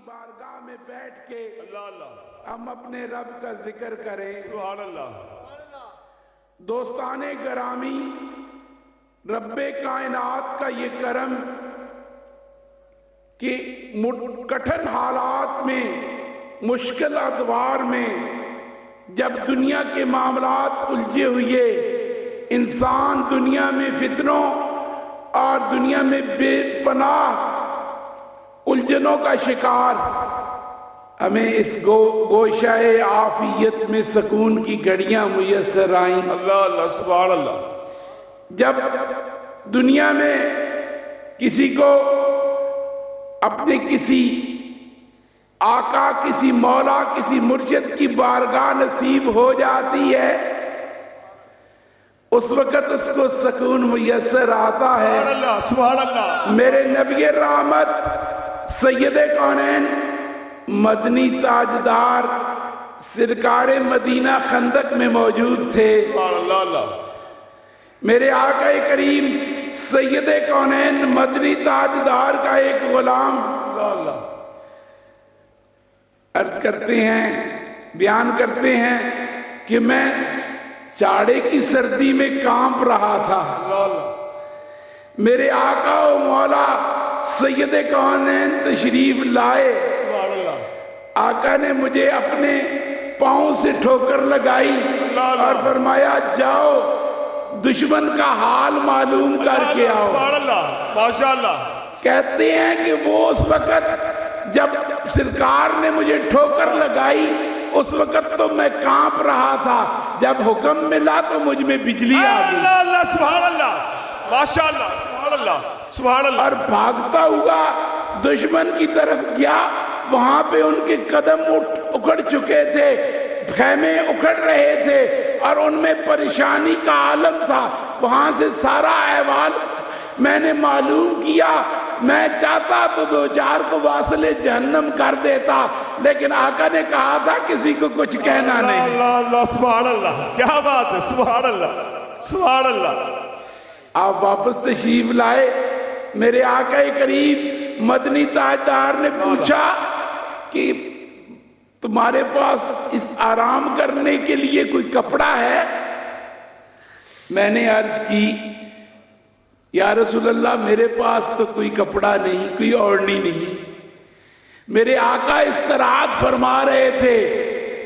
بارگاہ میں بیٹھ کے اللہ اللہ ہم اپنے رب کا ذکر کریں۔ سبحان اللہ دوستان گرامی، رب کائنات کا یہ کرم کہ کٹھن حالات میں، مشکل ادوار میں، جب دنیا کے معاملات الجھے ہوئے، انسان دنیا میں فتنوں اور دنیا میں بے پناہ الجھنوں کا شکار، ہمیں اس گوشہ عافیت میں سکون کی گھڑیاں میسر آئیں۔ اللہ اللہ سبحان اللہ۔ جب دنیا میں کسی کو اپنے کسی آقا، کسی مولا، کسی مرشد کی بارگاہ نصیب ہو جاتی ہے، اس وقت اس کو سکون میسر آتا ہے۔ سبحان اللہ سبحان اللہ۔ میرے نبی رحمت سید کونین مدنی تاجدار سرکار مدینہ خندق میں موجود تھے۔ سبحان اللہ اللہ۔ میرے آقا کریم سید کونین مدنی تاجدار کا ایک غلام اللہ اللہ عرض کرتے ہیں، بیان کرتے ہیں کہ میں چاڑے کی سردی میں کانپ رہا تھا۔ اللہ اللہ میرے آقا و مولا سید کونین تشریف لائے۔ سبحان اللہ۔ آقا نے مجھے اپنے پاؤں سے ٹھوکر لگائی اور فرمایا جاؤ دشمن کا حال معلوم کر کے آؤ۔ سبحان اللہ ماشاءاللہ۔ کہتے ہیں کہ وہ اس وقت جب سرکار نے مجھے ٹھوکر لگائی، اس وقت تو میں کانپ رہا تھا، جب حکم ملا تو مجھ میں بجلی آ گئی۔ اللہ اللہ سبحان اللہ ماشاءاللہ سبحان اللہ سبحان اللہ۔ اور بھاگتا ہوا دشمن کی طرف گیا، وہاں پہ ان کے قدم اکھڑ چکے تھے، خیمے اکھڑ رہے تھے اور ان میں پریشانی کا عالم تھا۔ وہاں سے سارا احوال میں نے معلوم کیا۔ میں چاہتا تو دو چار کو واصل جہنم کر دیتا، لیکن آقا نے کہا تھا کسی کو کچھ کہنا نہیں۔ اللہ اللہ سبحان اللہ، کیا بات ہے، سبحان اللہ سبحان اللہ۔ آپ واپس تشریف لائے۔ میرے آقا کریم مدنی تاجدار نے پوچھا کہ تمہارے پاس اس آرام کرنے کے لیے کوئی کپڑا ہے؟ میں نے عرض کی یا رسول اللہ میرے پاس تو کوئی کپڑا نہیں، کوئی اوڑھنی نہیں۔ میرے آقا استراحت فرما رہے تھے۔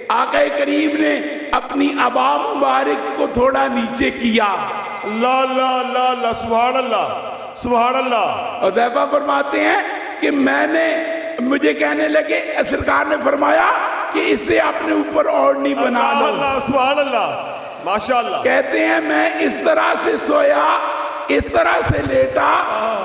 آقا کریم نے اپنی عبا مبارک کو تھوڑا نیچے کیا۔ اللہ اللہ اللہ اللہ سبحان اللہ سبحان اللہ۔ حذیفہ فرماتے ہیں کہ مجھے کہنے لگے، سرکار نے فرمایا کہ اس سے اپنے اوپر اوڑھنی بنا لو۔ اللہ سبحان اللہ ماشاءاللہ۔ کہتے ہیں میں اس طرح سے سویا، اس طرح سے لیٹا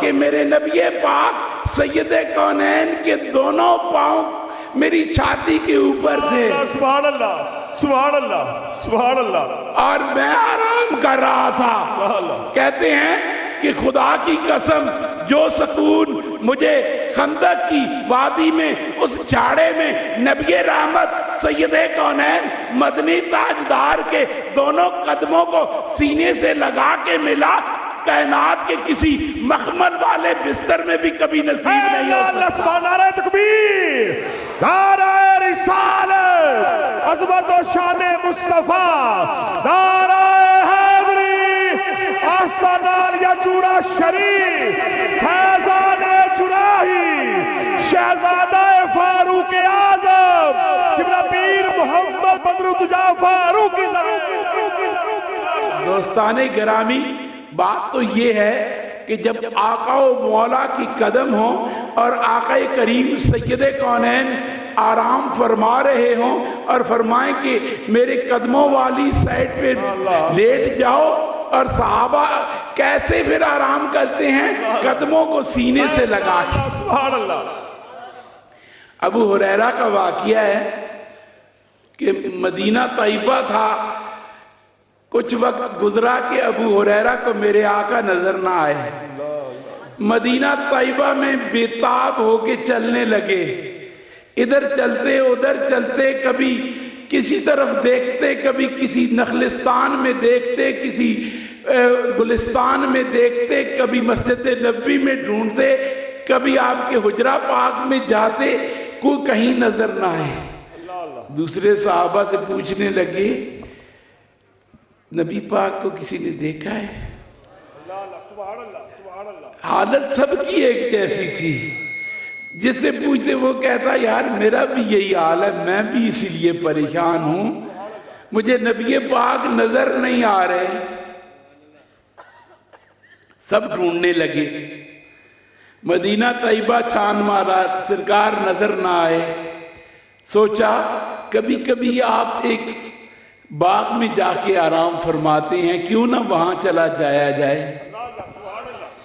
کہ میرے نبی پاک سید کونین کے دونوں پاؤں میری چھاتی کے اوپر تھے۔ سبحان اللہ سبحان اللہ سبحان اللہ۔ اور میں آرام کر رہا تھا۔ کہتے ہیں کہ خدا کی قسم جو سکون مجھے خندق کی وادی میں اس چاڑے میں نبی رحمت سید کونین مدنی تاجدار کے دونوں قدموں کو سینے سے لگا کے ملا، کائنات کے کسی مخمل والے بستر میں بھی کبھی نصیب نہیں ہو اللہ سبحان نعرہ تکبیر، نعرہ رسالت، عظمت و شان مصطفیٰ، نعرہ حیدری، آستانال یا چورا شریف، فیضان جراحی، شہزادہ فاروق اعظم، قبلہ پیر محمد بدرالدجا فاروقی دوستان گرامی، بات تو یہ ہے کہ جب آقا و مولا کی قدم ہوں اور آقا کریم سید کونین آرام فرما رہے ہوں اور فرمائیں کہ میرے قدموں والی سائٹ پہ لیٹ جاؤ، اور صحابہ کیسے پھر آرام کرتے ہیں؟ قدموں کو سینے سے لگا کے۔ سبحان اللہ۔ ابو ہریرہ کا واقعہ ہے کہ مدینہ طیبہ تھا، کچھ وقت گزرا کہ ابو ہریرہ کو میرے آقا نظر نہ آئے۔ مدینہ طیبہ میں بیتاب ہو کے چلنے لگے، ادھر چلتے ادھر چلتے، کبھی کسی طرف دیکھتے، کبھی کسی نخلستان میں دیکھتے، کسی گلستان میں دیکھتے، کبھی مسجد نبوی میں ڈھونڈتے، کبھی آپ کے حجرہ پاک میں جاتے۔ کوئی کہیں نظر نہ آئے۔ دوسرے صحابہ سے پوچھنے لگے نبی پاک کو کسی نے دیکھا ہے؟ حالت سب کی ایک جیسی تھی، جس سے پوچھتے وہ کہتا یار میرا بھی یہی حال ہے، میں بھی اسی لیے پریشان ہوں، مجھے نبی پاک نظر نہیں آ رہے۔ سب ڈھونڈنے لگے، مدینہ طیبہ چھان مارا، سرکار نظر نہ آئے۔ سوچا کبھی کبھی آپ ایک باغ میں جا کے آرام فرماتے ہیں، کیوں نہ وہاں چلا جایا جائے۔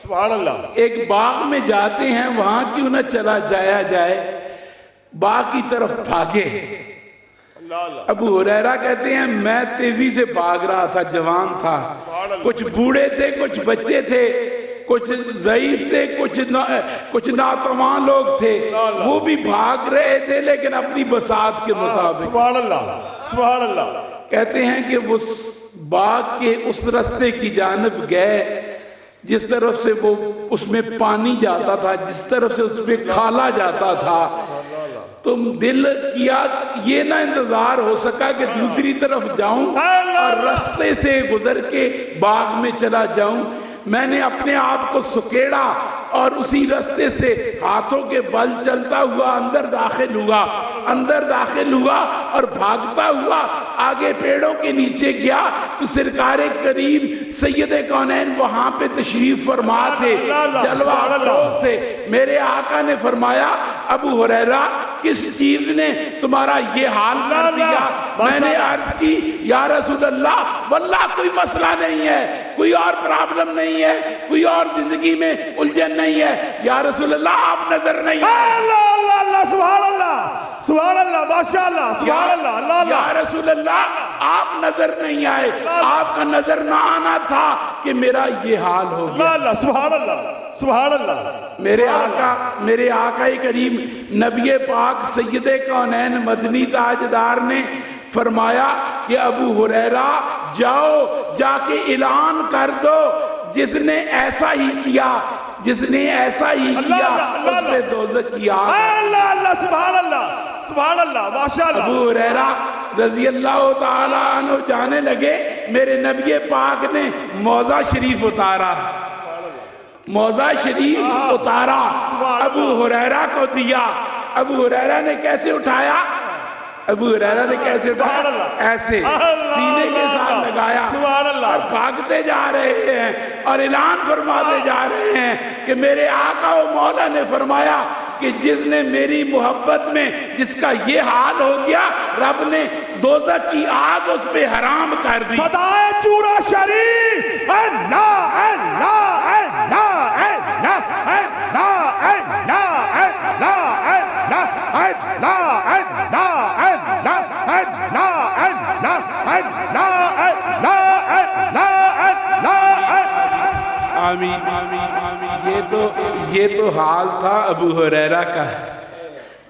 سبحان اللہ۔ ایک باغ میں جاتے ہیں، وہاں کیوں نہ چلا جایا جائے۔ باغ کی طرف بھاگے۔ ابو ہریرہ کہتے ہیں میں تیزی سے بھاگ رہا تھا، جوان تھا، کچھ بوڑھے تھے، کچھ بچے تھے، کچھ ضعیف تھے، کچھ ناتواں لوگ تھے، وہ بھی بھاگ رہے تھے لیکن اپنی بساط کے مطابق۔ سبحان اللہ، سبحان اللہ۔ کہتے ہیں کہ وہ باغ کے اس رستے کی جانب گئے جس طرف سے وہ اس میں پانی جاتا تھا، جس طرف سے اس میں کھالا جاتا تھا۔ تو دل کیا یہ نہ انتظار ہو سکا کہ دوسری طرف جاؤں اور رستے سے گزر کے باغ میں چلا جاؤں۔ میں نے اپنے آپ کو سکیڑا اور اسی رستے سے ہاتھوں کے بل چلتا ہوا اندر داخل ہوا اور بھاگتا ہوا آگے پیڑوں کے نیچے گیا تو سرکار کریم سید کونین وہاں پہ تشریف فرما تھے، جلوہ افروز تھے۔ میرے آقا نے فرمایا ابو ہریرہ کس چیز نے تمہارا یہ حال کر دیا؟ میں نے عرض کی یا رسول اللہ واللہ کوئی مسئلہ نہیں ہے، کوئی اور پرابلم نہیں ہے، کوئی اور زندگی میں الجھن نہیں ہے۔ یا رسول اللہ آپ نظر نہیں آئے۔ اللہ اللہ اللہ، سبحان اللہ، سبحان اللہ، ماشاءاللہ، سبحان اللہ، اللہ اللہ۔ یا رسول اللہ آپ نظر نہیں آئے، آپ کا نظر نہ آنا تھا کہ میرا یہ حال ہو گیا۔ اللہ اللہ، سبحان اللہ، سبحان اللہ۔ میرے آقا کریم نبی پاک سید کونین مدنی تاجدار نے فرمایا کہ ابو ہریرہ جاؤ، جا کے اعلان کر دو جس نے ایسا ہی کیا اس پہ دوزخ کی آگ۔ اللہ اللہ، سبحان اللہ، سبحان اللہ، ماشاءاللہ۔ ابو ہریرہ رضی اللہ تعالیٰ عنہ جانے لگے، میرے نبی پاک نے موضع شریف اتارا، ابو ہریرہ کو دیا۔ ابو ہریرہ نے کیسے اٹھایا؟ ایسے سینے کے ساتھ لگایا اور بھاگتے جا رہے ہیں اور اعلان فرماتے جا رہے ہیں کہ میرے آقا و مولا نے فرمایا کہ جس نے میری محبت میں جس کا یہ حال ہو گیا، رب نے دوزخ کی آگ اس پہ حرام کر دی۔ صدائے چورا شریف، اللہ اللہ اللہ اللہ اللہ اللہ یہ تو حال تھا ابو ہریرہ کا۔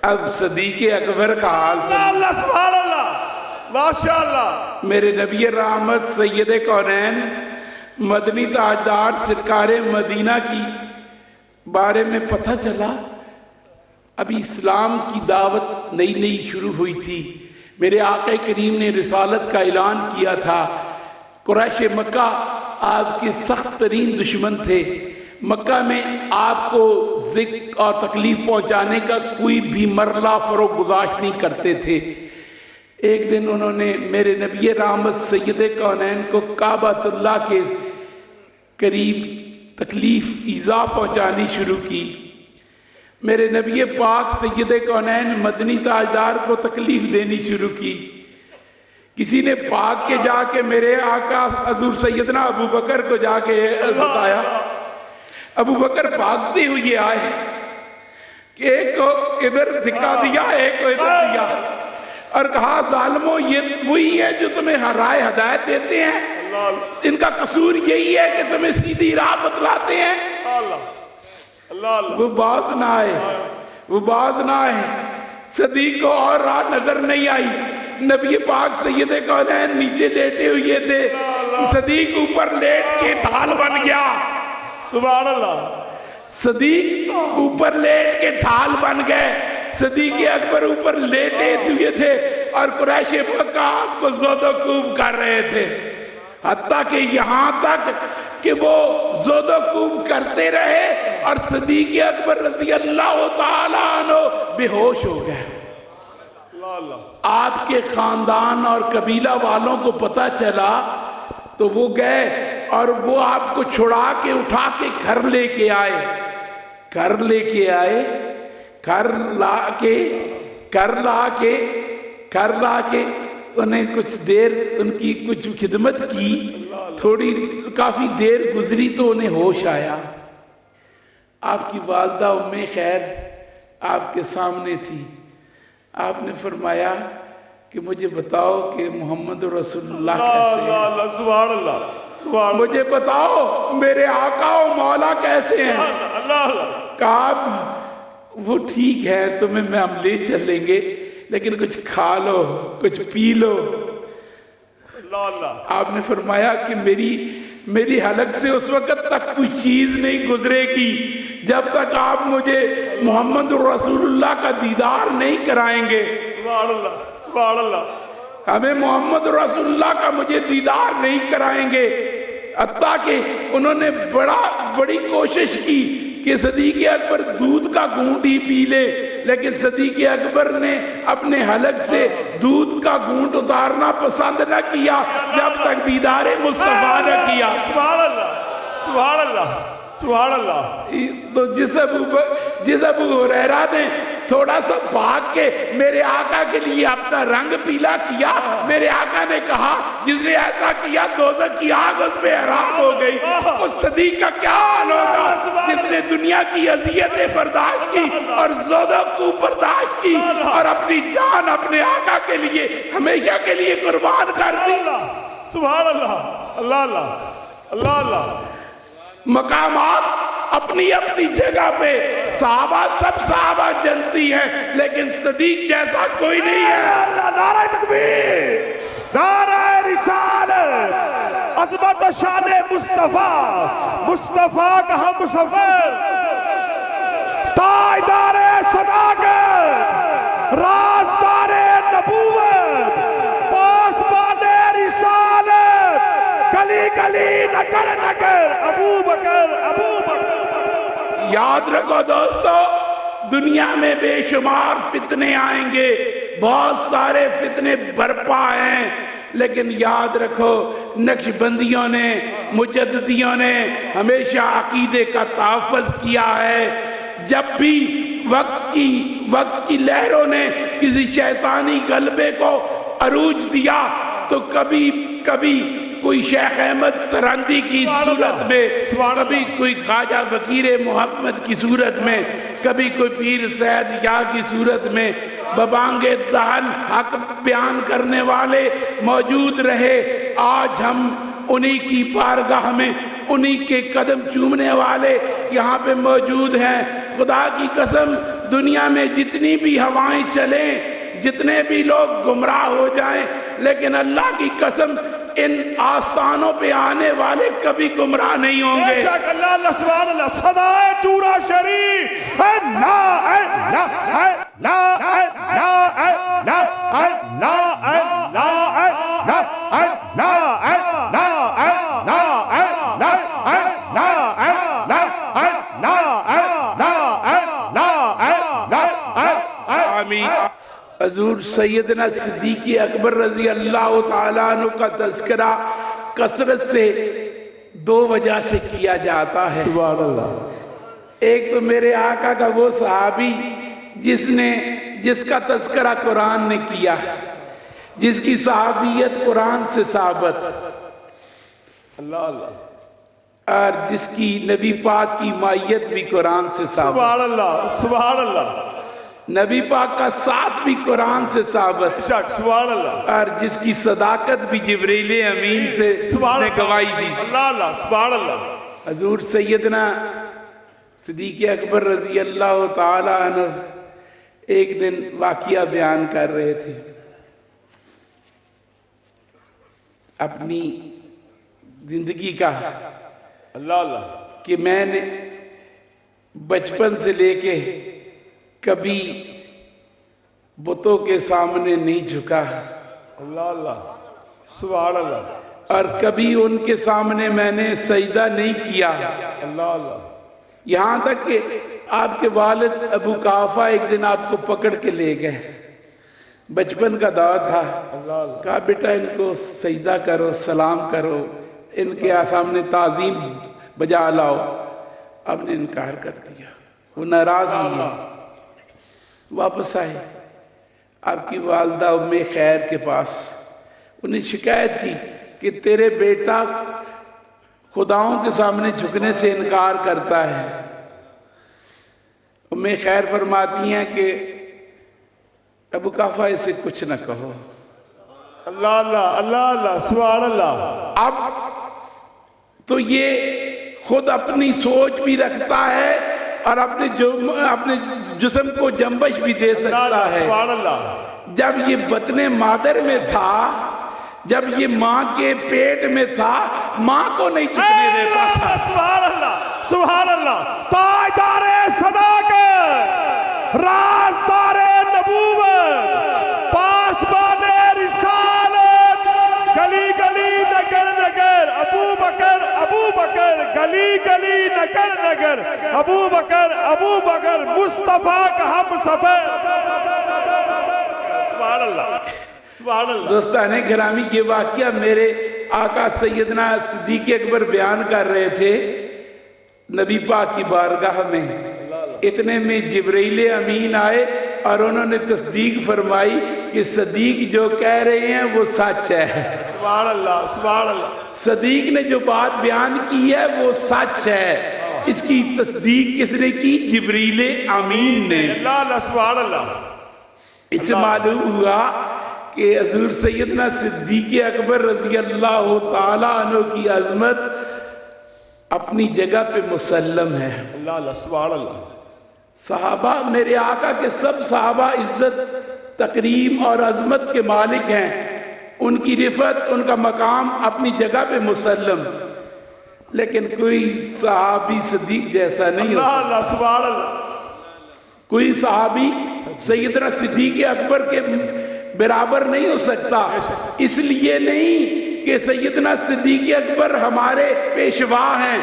اب صدیق اکبر کا حال اللہ، سبحان اللہ، ماشاءاللہ۔ میرے نبی رحمت سید کونین مدنی تاجدار سرکار مدینہ کی بارے میں پتہ چلا، ابھی اسلام کی دعوت نئی شروع ہوئی تھی۔ میرے آقا کریم نے رسالت کا اعلان کیا تھا۔ قریش مکہ آپ کے سخت ترین دشمن تھے۔ مکہ میں آپ کو ذکر اور تکلیف پہنچانے کا کوئی بھی مرلہ فروغ گزاشت نہیں کرتے تھے۔ ایک دن انہوں نے میرے نبی رحمت سید کونین کو کعبۃ اللہ کے قریب تکلیف ایذا پہنچانی شروع کی۔ میرے نبی پاک سید کونین مدنی تاجدار کو تکلیف دینی شروع کی۔ کسی نے بھاگ کے جا کے میرے آقا حضور سیدنا ابو بکر کو جا کے بتایا۔ ابو بکر بھاگتے ہوئے آئے کہ ایک کو ادھر دھکا دیا، ایک کو ادھر دیا، اور کہا ظالموں یہ وہی ہے جو تمہیں رائے ہدایت دیتے ہیں، ان کا قصور یہی ہے کہ تمہیں سیدھی راہ بتلاتے ہیں۔ وہ باز نہ آئے، صدیق کو اور راہ نظر نہیں آئی۔ نبی پاک سید کونین نیچے لیٹے ہوئے تھے، صدیق اوپر لیٹ کے ڈھال بن گیا۔ سبحان اللہ۔ صدیق اوپر لیٹ کے ڈھال بن گئے۔ صدیق اکبر اوپر لیٹے ہوئے تھے اور قریش مکہ آپ کو زود و کوب کر رہے تھے، حتیٰ کہ یہاں تک کہ وہ زود و کوب کرتے رہے اور صدیق اکبر رضی اللہ تعالیٰ عنہ بے ہوش ہو گئے۔ آپ کے خاندان اور قبیلہ والوں کو پتہ چلا تو وہ گئے اور وہ آپ کو چھڑا کے اٹھا کے گھر لے کے آئے، گھر لے کے آئے، گھر لا کے انہیں کچھ دیر ان کی کچھ خدمت کی، تھوڑی کافی دیر گزری تو انہیں ہوش آیا۔ آپ کی والدہ ام خیر آپ کے سامنے تھی، آپ نے فرمایا کہ مجھے بتاؤ کہ محمد رسول اللہ کیسے ہیں، سبحان اللہ، سبحان اللہ، مجھے بتاؤ میرے آقا و مولا کیسے ہیں۔ کہا وہ ٹھیک ہے، تمہیں ہم لے چلیں گے لیکن کچھ کھا لو، کچھ پی لو۔ آپ نے فرمایا کہ میری حلق سے اس وقت تک کوئی چیز نہیں گزرے گی جب تک آپ مجھے محمد رسول اللہ کا دیدار نہیں کرائیں گے۔ سبحان اللہ، سبحان اللہ، ہمیں محمد رسول اللہ کا مجھے دیدار نہیں کرائیں گے۔ حتیٰ کہ انہوں نے بڑی کوشش کی کہ صدیق اکبر دودھ کا گھونٹ ہی پی لے، لیکن صدیق اکبر نے اپنے حلق سے دودھ کا گھونٹ اتارنا پسند نہ کیا جب تک دیدار مصطفیٰ نہ کیا۔ سبحان اللہ، سبحان اللہ، سبحان اللہ۔ تو جس ابو ہریرہ نے تھوڑا سا بھاگ کے میرے آقا کے لیے اپنا رنگ پیلا کیا، میرے آقا نے کہا جس نے ایسا کیا دوزخ کی آگ اس پہ حرام ہو گئی۔ اس صدیق کا کیا حال ہوگا جس نے دنیا کی اذیتیں برداشت کی اور ذوق کو برداشت کی اور اپنی جان اپنے آقا کے لیے ہمیشہ کے لیے قربان کر دی۔ سبحان اللہ، اللہ اللہ، اللہ اللہ۔ مقامات اپنی اپنی جگہ پہ، صحابہ سب صحابہ جنتی ہیں لیکن صدیق جیسا کوئی نہیں ہے۔ نعرہ تکبیر، نعرہ رسالت، عظمت و شان مصطفیٰ، مصطفیٰ کا ہم سفر، تاجدار صداقت، رازدار نبوت، پاسبان رسالت، گلی گلی نگر نگر، ابو بکر، ابو بکر۔ یاد رکھو دوستو، دنیا میں بے شمار فتنے آئیں گے، بہت سارے فتنے برپا ہیں، لیکن یاد رکھو نقشبندیوں نے، مجددیوں نے ہمیشہ عقیدے کا تحفظ کیا ہے۔ جب بھی وقت کی لہروں نے کسی شیطانی غلبے کو عروج دیا تو کبھی کوئی شیخ احمد سرہندی کی صورت میں، کبھی کوئی خواجہ فقیر محمد کی صورت میں، کبھی کوئی پیر سید یا کی صورت میں ببانگ دہل حق بیان کرنے والے موجود رہے۔ آج ہم انہی کی بارگاہ میں انہی کے قدم چومنے والے یہاں پہ موجود ہیں۔ خدا کی قسم دنیا میں جتنی بھی ہوائیں چلیں، جتنے بھی لوگ گمراہ ہو جائیں، لیکن اللہ کی قسم ان آستانوں پہ آنے والے کبھی گمراہ نہیں ہوں گے۔ بے شک، اللہ اللہ، سبحان اللہ۔ صدائے تورا شریف، اے لا اے لا اے لا اے لا اے لا اے لا اے لا اے لا اے لا اے لا اے لا اے لا اے لا اے لا اے لا اے لا اے لا اے لا اے۔ آمین۔ حضور سیدنا صدیق اکبر رضی اللہ تعالیٰ عنہ کا تذکرہ کثرت سے دو وجہ سے کیا جاتا ہے۔ سبحان اللہ۔ ایک تو میرے آقا کا وہ صحابی جس کا تذکرہ قرآن نے کیا، جس کی صحابیت قرآن سے ثابت، اللہ اللہ، اور جس کی نبی پاک کی مائیت بھی قرآن سے ثابت، سبحان اللہ، سبحان اللہ، نبی پاک کا ساتھ بھی قرآن سے ثابت، سبحان اللہ، اور جس کی صداقت بھی جبریل امین سے نے گواہی دی۔ اللہ اللہ، سبحان اللہ۔ حضور سیدنا صدیق اکبر رضی اللہ تعالی عنہ ایک دن واقعہ بیان کر رہے تھے اپنی زندگی کا، اللہ اللہ، کہ میں نے بچپن سے لے کے کبھی بتوں کے سامنے نہیں جھکا اللہ اللہ سبحان اللہ اور کبھی ان کے سامنے میں نے سجدہ نہیں کیا، اللہ اللہ یہاں تک کہ آپ کے والد ابو قحافہ ایک دن آپ کو پکڑ کے لے گئے، بچپن کا دور تھا، اللہ اللہ کہا بیٹا ان کو سجدہ کرو، سلام کرو، ان کے سامنے تعظیم بجا لاؤ۔ آپ نے انکار کر دیا، وہ ناراض ہوئے، واپس آئے آپ کی والدہ ام خیر کے پاس، انہیں شکایت کی کہ تیرے بیٹا خداؤں کے سامنے جھکنے سے انکار کرتا ہے۔ ام خیر فرماتی ہیں کہ ابو قحافہ اسے کچھ نہ کہو، اللہ اللہ اللہ اللہ سبحان اللہ اب تو یہ خود اپنی سوچ بھی رکھتا ہے اور اپنے جسم کو جنبش بھی دے سکتا ہے۔ سبحان اللہ جب یہ بطن مادر میں تھا، جب یہ ماں کے پیٹ میں تھا، ماں کو نہیں چکنے دیتا تھا۔ سبحان اللہ سبحان اللہ تاجدار صداقت، رازدار نبوت، پاسبان رسالت، گلی گلی نگر نگر ابو بکر، گلی گلی نگر نگر ابو بکر مصطفیٰ کا ہم سفر۔ سبحان اللہ سبحان اللہ دوستان گرامی، یہ واقعہ میرے آقا سیدنا صدیق اکبر بیان کر رہے تھے نبی پاک کی بارگاہ میں، اتنے میں جبرائیل امین آئے اور انہوں نے تصدیق فرمائی کہ صدیق جو کہہ رہے ہیں وہ سچ ہے۔ سبحان اللہ سبحان اللہ صدیق نے جو بات بیان کی ہے وہ سچ ہے، اس کی تصدیق کس نے کی؟ جبرائیل امین نے۔ اللہ اللہ سبحان اللہ اس سے معلوم ہوا کہ حضور سیدنا صدیق اکبر رضی اللہ تعالیٰ عنہ کی عظمت اپنی جگہ پہ مسلم ہے۔ اللہ اللہ سبحان اللہ صحابہ، میرے آقا کے سب صحابہ عزت، تکریم اور عظمت کے مالک ہیں، ان کی رفعت، ان کا مقام اپنی جگہ پہ مسلم، لیکن کوئی صحابی صدیق جیسا نہیں اللہ ہوتا، اللہ سبحان اللہ کوئی صحابی سیدنا صدیق اکبر کے برابر نہیں ہو سکتا۔ اس لیے نہیں کہ سیدنا صدیق اکبر ہمارے پیشوا ہیں،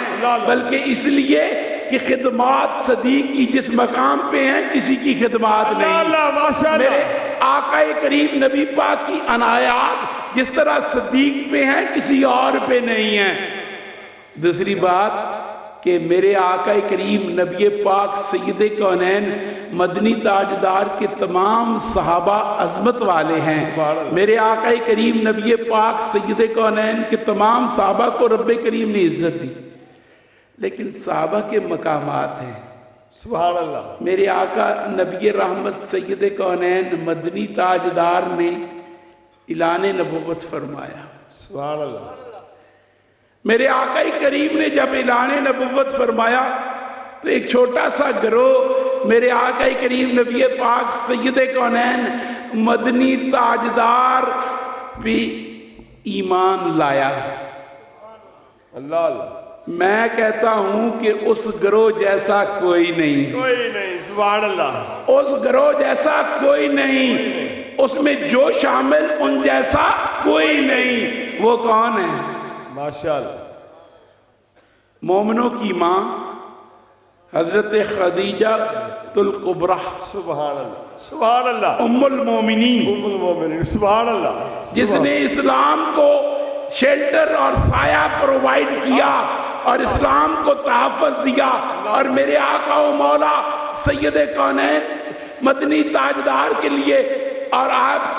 بلکہ اس لیے کہ خدمات صدیق کی جس مقام پہ ہیں کسی کی خدمات نہیں۔ اللہ ماشاء اللہ میرے آقا کریم نبی پاک کی عنایات جس طرح صدیق پہ ہیں کسی اور پہ نہیں ہیں۔ دوسری بات کہ میرے آقا کریم نبی پاک سید کونین مدنی تاجدار کے تمام صحابہ عظمت والے ہیں۔ میرے آقا کریم نبی پاک سید کونین کے تمام صحابہ کو رب کریم نے عزت دی، لیکن صحابہ کے مقامات ہیں۔ سبحان اللہ میرے آقا نبی رحمت سید کونین مدنی تاجدار نے اعلان نبوت فرمایا۔ سبحان اللہ میرے آقا کریم نے جب اعلان نبوت فرمایا تو ایک چھوٹا سا گروہ میرے آقا کریم نبی پاک سید کونین مدنی تاجدار پہ ایمان لایا۔ اللہ اللہ میں کہتا ہوں کہ اس گروہ جیسا کوئی نہیں، کوئی نہیں سبحان اللہ اس گروہ جیسا کوئی نہیں، اس میں جو شامل ان جیسا کوئی نہیں۔ وہ کون ہے؟ ماشاءاللہ مومنوں کی ماں حضرت خدیجہ الکبریٰ سبحان اللہ سبحان اللہ ام المومنین، ام المومنین سبحان اللہ جس نے اسلام کو شیلٹر اور سایہ پرووائیڈ کیا اور اسلام کو تحفظ دیا، اور میرے آقا و مولا سید کونین مدنی تاجدار کے لیے اور آپ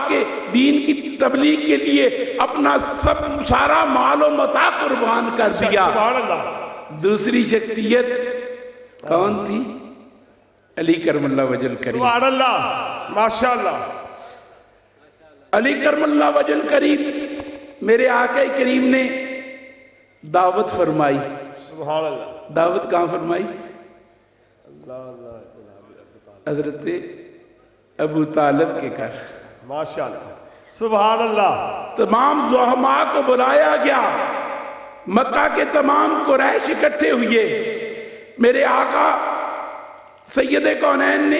کے دین کی تبلیغ کے لیے اپنا سارا مال و متاع قربان کر دیا۔ سبحان اللہ دوسری شخصیت کون تھی؟ علی کرم اللہ وجہ الکریم۔ سبحان اللہ ماشاءاللہ علی کرم اللہ وجہ الکریم، میرے آقا کریم نے دعوت فرمائی۔ سبحان اللہ دعوت کہاں فرمائی؟ اللہ حضرت ابو طالب کے گھر۔ ماشاءاللہ سبحان اللہ تمام زحماء کو بلایا گیا، مکہ کے تمام قریش اکٹھے ہوئے، میرے آقا سید کونین نے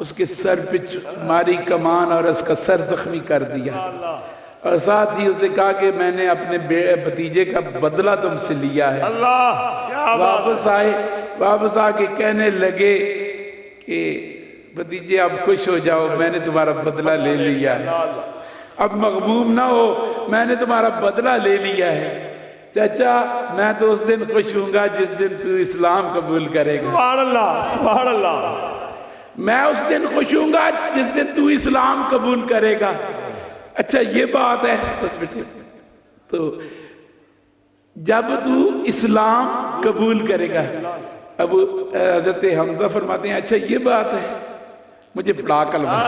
اس کے سر پہ ماری کمان اور اس کا سر زخمی کر دیا، اور ساتھ ہی اسے کہا کہ میں نے اپنے بھتیجے کا بدلہ تم سے لیا ہے۔ اللہ کیا بات ہے۔ واپس آ کے کہنے لگے کہ بھتیجے اب خوش ہو جاؤ، میں نے تمہارا بدلہ لے لیا ہے، اب مغموم نہ ہو، میں نے تمہارا بدلہ لے لیا ہے۔ چچا میں تو اس دن خوش ہوں گا جس دن تو اسلام قبول کرے گا، سبحان اللہ سبحان اللہ۔ میں اس دن خوش ہوں گا جس دن تو اسلام قبول کرے گا۔ اچھا یہ بات ہے، بس بیٹھے، تو جب تو اسلام قبول کرے گا، اب حضرت حمزہ فرماتے ہیں اچھا یہ بات ہے، مجھے پڑھا کلمہ،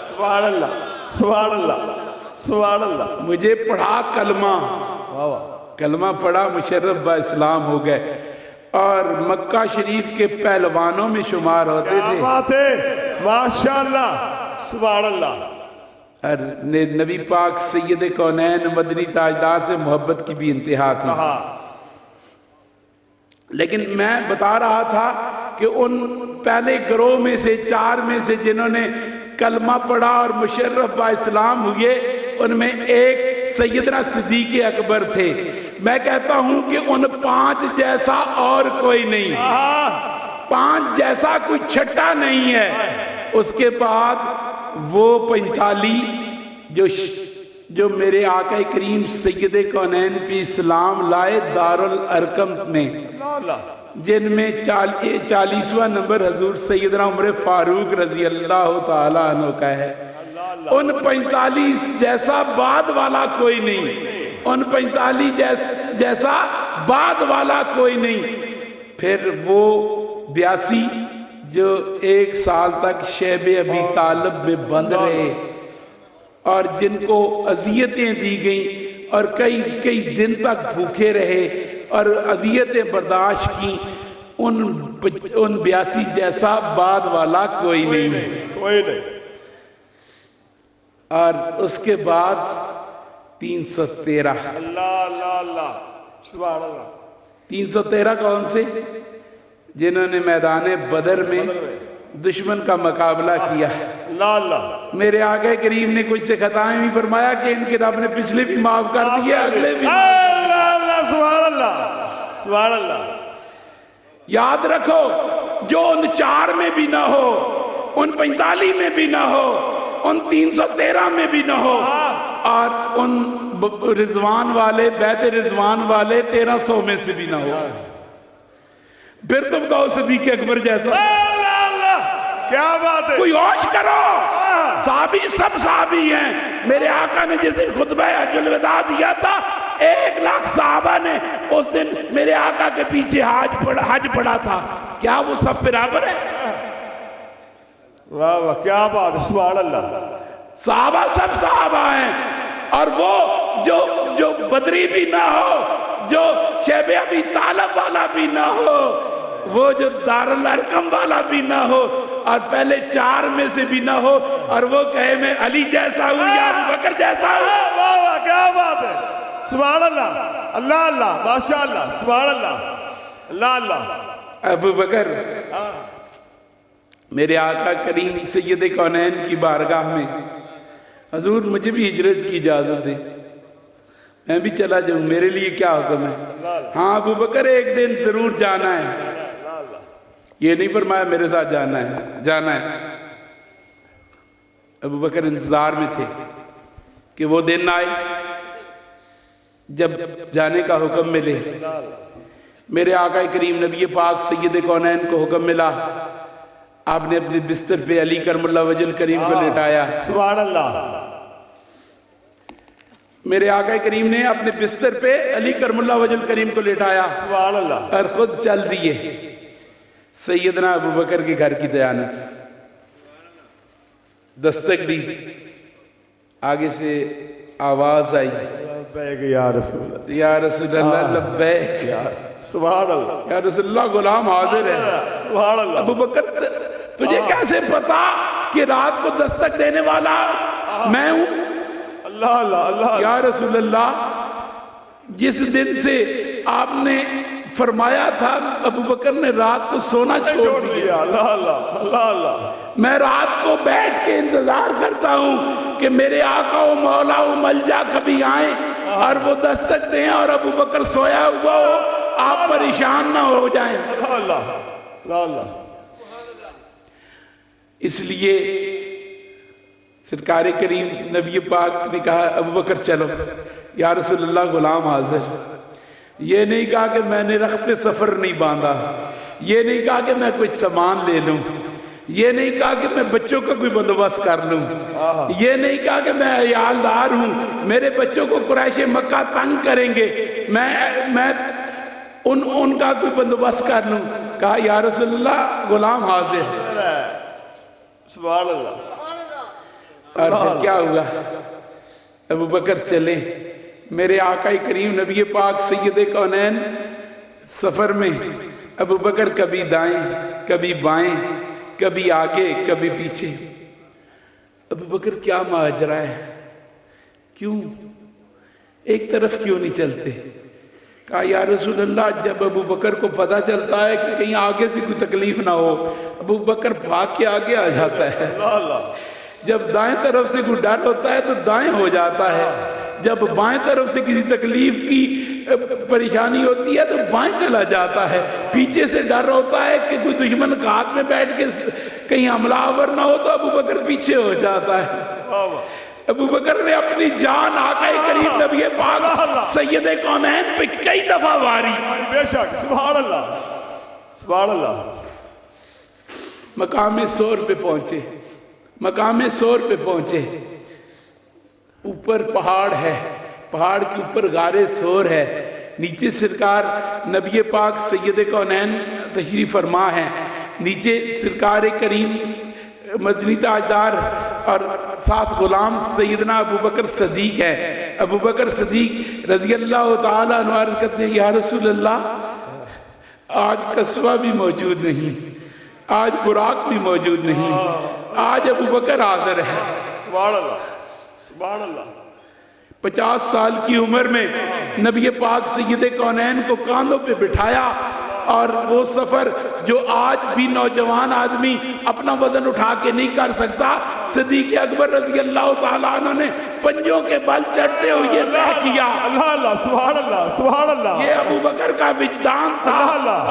سبحان اللہ سبحان اللہ سبحان اللہ۔ مجھے پڑھا کلمہ، واہ واہ، کلمہ پڑھا، مشرف با اسلام ہو گئے، اور مکہ شریف کے پہلوانوں میں شمار ہوتے کیا تھے، بات ہے، ماشاءاللہ سبحان اللہ۔ اور نبی پاک سید کونین مدنی تاجدار سے محبت کی بھی انتہا تھی۔ لیکن میں بتا رہا تھا کہ ان پہلے گروہ میں سے 4 میں سے جنہوں نے کلمہ پڑھا اور مشرف با اسلام ہوئے، ان میں ایک سیدنا صدیق اکبر تھے۔ میں کہتا ہوں کہ ان 5 جیسا اور کوئی نہیں، 5 جیسا کوئی چھٹا نہیں ہے۔ اس کے بعد وہ 45 جو میرے آقا کریم سید کونین پہ اسلام لائے دارالارقم میں، جن میں 40واں نمبر حضور سیدنا عمر فاروق رضی اللہ تعالیٰ عنہ کا ہے۔ ان 45 جیسا بعد والا کوئی نہیں، ان 45 جیسا بعد والا کوئی نہیں۔ پھر وہ 82 جو 1 سال تک شیب ابی طالب میں بند رہے اور جن کو اذیتیں دی گئیں اور کئی دن تک بھوکے رہے اور اذیتیں برداشت کی، ان 82 جیسا بعد والا کوئی نہیں، کوئی نہیں۔ اور اس کے بعد 313 اللہ اللہ اللہ سبحان اللہ۔ 313 کون سے؟ جنہوں نے میدان بدر میں دشمن کا مقابلہ کیا۔ اللہ اللہ، میرے آقا کریم نے کچھ سے خطائیں بھی فرمایا کہ ان کے رب نے پچھلے بھی معاف کر دیے، اگلے بھی۔ اللہ اللہ سبحان اللہ سبحان اللہ۔ یاد رکھو جو ان 4 میں بھی نہ ہو، ان 45 میں بھی نہ ہو، ان 313 میں بھی نہ ہو، اور ان رضوان والے بیت رضوان والے 1300 میں سے بھی نہ ہو، پھر تم کہو صدیق اکبر جیسا۔ اللہ اللہ کیا بات ہے۔ کوئی ہوش کرو، صحابی سب صحابی ہیں۔ میرے آقا نے جس دن خطبہ حج الوداع دیا تھا، 1 لاکھ صحابہ نے اس دن میرے آقا کے پیچھے حج پڑھا تھا، کیا وہ سب برابر ہے؟ واہ واہ کیا بات ہے، سبحان اللہ۔ صحابہ سب صحابہ ہیں، اور وہ جو بدری بھی نہ ہو، جو شیب ابی طالب والا بھی نہ ہو، وہ جو دارالارقم والا بھی نہ ہو، اور پہلے 4 میں سے بھی نہ ہو، اور وہ کہے میں علی جیسا ہوں یا ابو بکر جیسا ہوں۔ واہ واہ کیا بات ہے، سبحان اللہ اللہ اللہ ماشاءاللہ سبحان اللہ اللہ اللہ۔ ابو بکر میرے آقا کریم سید کونین کی بارگاہ میں، حضور مجھے بھی ہجرت کی اجازت دے، میں بھی چلا جاؤں، میرے لیے کیا حکم ہے؟ ہاں ابو بکر ایک دن ضرور جانا ہے، یہ نہیں فرمایا میرے ساتھ جانا ہے۔ ابو بکر انتظار میں تھے کہ وہ دن آئے جب جانے کا حکم ملے۔ میرے آقا کریم نبی پاک سید کونین کو حکم ملا، آپ نے اپنے بستر پہ علی کرم اللہ وجہ الکریم کو لٹایا۔ سبحان اللہ۔ میرے آقا کریم نے اپنے بستر پہ علی کرم اللہ وجہ الکریم کو لٹایا سبحان اللہ۔ اور خود چل دیے سیدنا ابو بکر کے گھر کی دیانت، دستک دی، آگے سے آواز آئی، لبیک یا رسول اللہ، یا رسول اللہ لبیک، سبحان اللہ، یا رسول اللہ غلام حاضر ہے۔ سبحان اللہ۔ ابو بکر تجھے کیسے پتا کہ رات کو دستک دینے والا میں ہوں؟ اللہ اللہ اللہ۔ یا رسول اللہ جس دن سے آپ نے فرمایا تھا ابو بکر نے رات کو سونا چھوڑ دیا. اللہ اللہ اللہ اللہ. میں رات کو بیٹھ کے انتظار کرتا ہوں کہ میرے آقا و مولا و ملجا کبھی آئیں اور وہ دستک دیں اور ابو بکر سویا ہوا ہو, آپ پریشان نہ ہو جائیں. اللہ اللہ اللہ اللہ. اس لیے سرکار کریم نبی پاک نے کہا ابو بکر چلو یا رسول اللہ غلام حاضر. یہ نہیں کہا کہ میں نے رخت سفر نہیں باندھا, یہ نہیں کہا کہ میں کچھ سامان لے لوں, یہ نہیں کہا کہ میں بچوں کا کوئی بندوبست کر لوں, یہ نہیں کہا کہ میں عیالدار ہوں, میرے بچوں کو قریش مکہ تنگ کریں گے, میں ان کا کوئی بندوبست کر لوں. کہا یا رسول اللہ غلام حاضر. سبحان اللہ. اور پھر کیا ہوا؟ ابو بکر چلے. میرے آقا کریم نبی پاک سید کونین سفر میں ابو بکر کبھی دائیں کبھی بائیں, کبھی آگے کبھی پیچھے. ابو بکر کیا ماجرا ہے, کیوں ایک طرف کیوں نہیں چلتے؟ کہا یا رسول اللہ جب ابو بکر کو پتہ چلتا ہے کہ کہیں آگے سے کوئی تکلیف نہ ہو, ابو بکر بھاگ کے آگے آ جاتا ہے. جب دائیں طرف سے کوئی ڈر ہوتا ہے تو دائیں ہو جاتا ہے, جب بائیں طرف سے کسی تکلیف کی پریشانی ہوتی ہے تو بائیں چلا جاتا ہے. پیچھے سے ڈر ہوتا ہے کہ کوئی دشمن ہاتھ میں بیٹھ کے کہیں حملہ آور نہ ہو تو ابو بکر پیچھے ہو جاتا ہے. ابو بکر نے اپنی جان آقا کریم نبی پاک سید کونین پہ کئی دفعہ واری. بے شک. سبحان اللہ سبحان اللہ. مقام سور پہ پہنچے, مقام سور پہ پہنچے. اوپر پہاڑ ہے, پہاڑ کے اوپر غار سور ہے, نیچے سرکار نبی پاک سید کونین تشریف فرما ہے, نیچے سرکار کریم مدنی تاجدار اور ساتھ غلام سیدنا ابو بکر صدیق ہے. ابو بکر صدیق رضی اللہ تعالیٰ عنہ عرض کرتے ہیں یا رسول اللہ آج قصوہ بھی موجود نہیں, آج براق بھی موجود نہیں, آج ابو بکر حاضر ہے. سبحان اللہ سبحان اللہ. 50 سال کی عمر میں نبی پاک سید کونین کو کاندھوں پہ بٹھایا, اور وہ سفر جو آج بھی نوجوان آدمی اپنا وزن اٹھا کے نہیں کر سکتا, صدیق اکبر رضی اللہ تعالیٰ عنہ نے پنجوں کے بل چڑھتے ہوئے طے کیا. اللہ اللہ سبحان اللہ سبحان اللہ. یہ ابو بکر کا وجدان تھا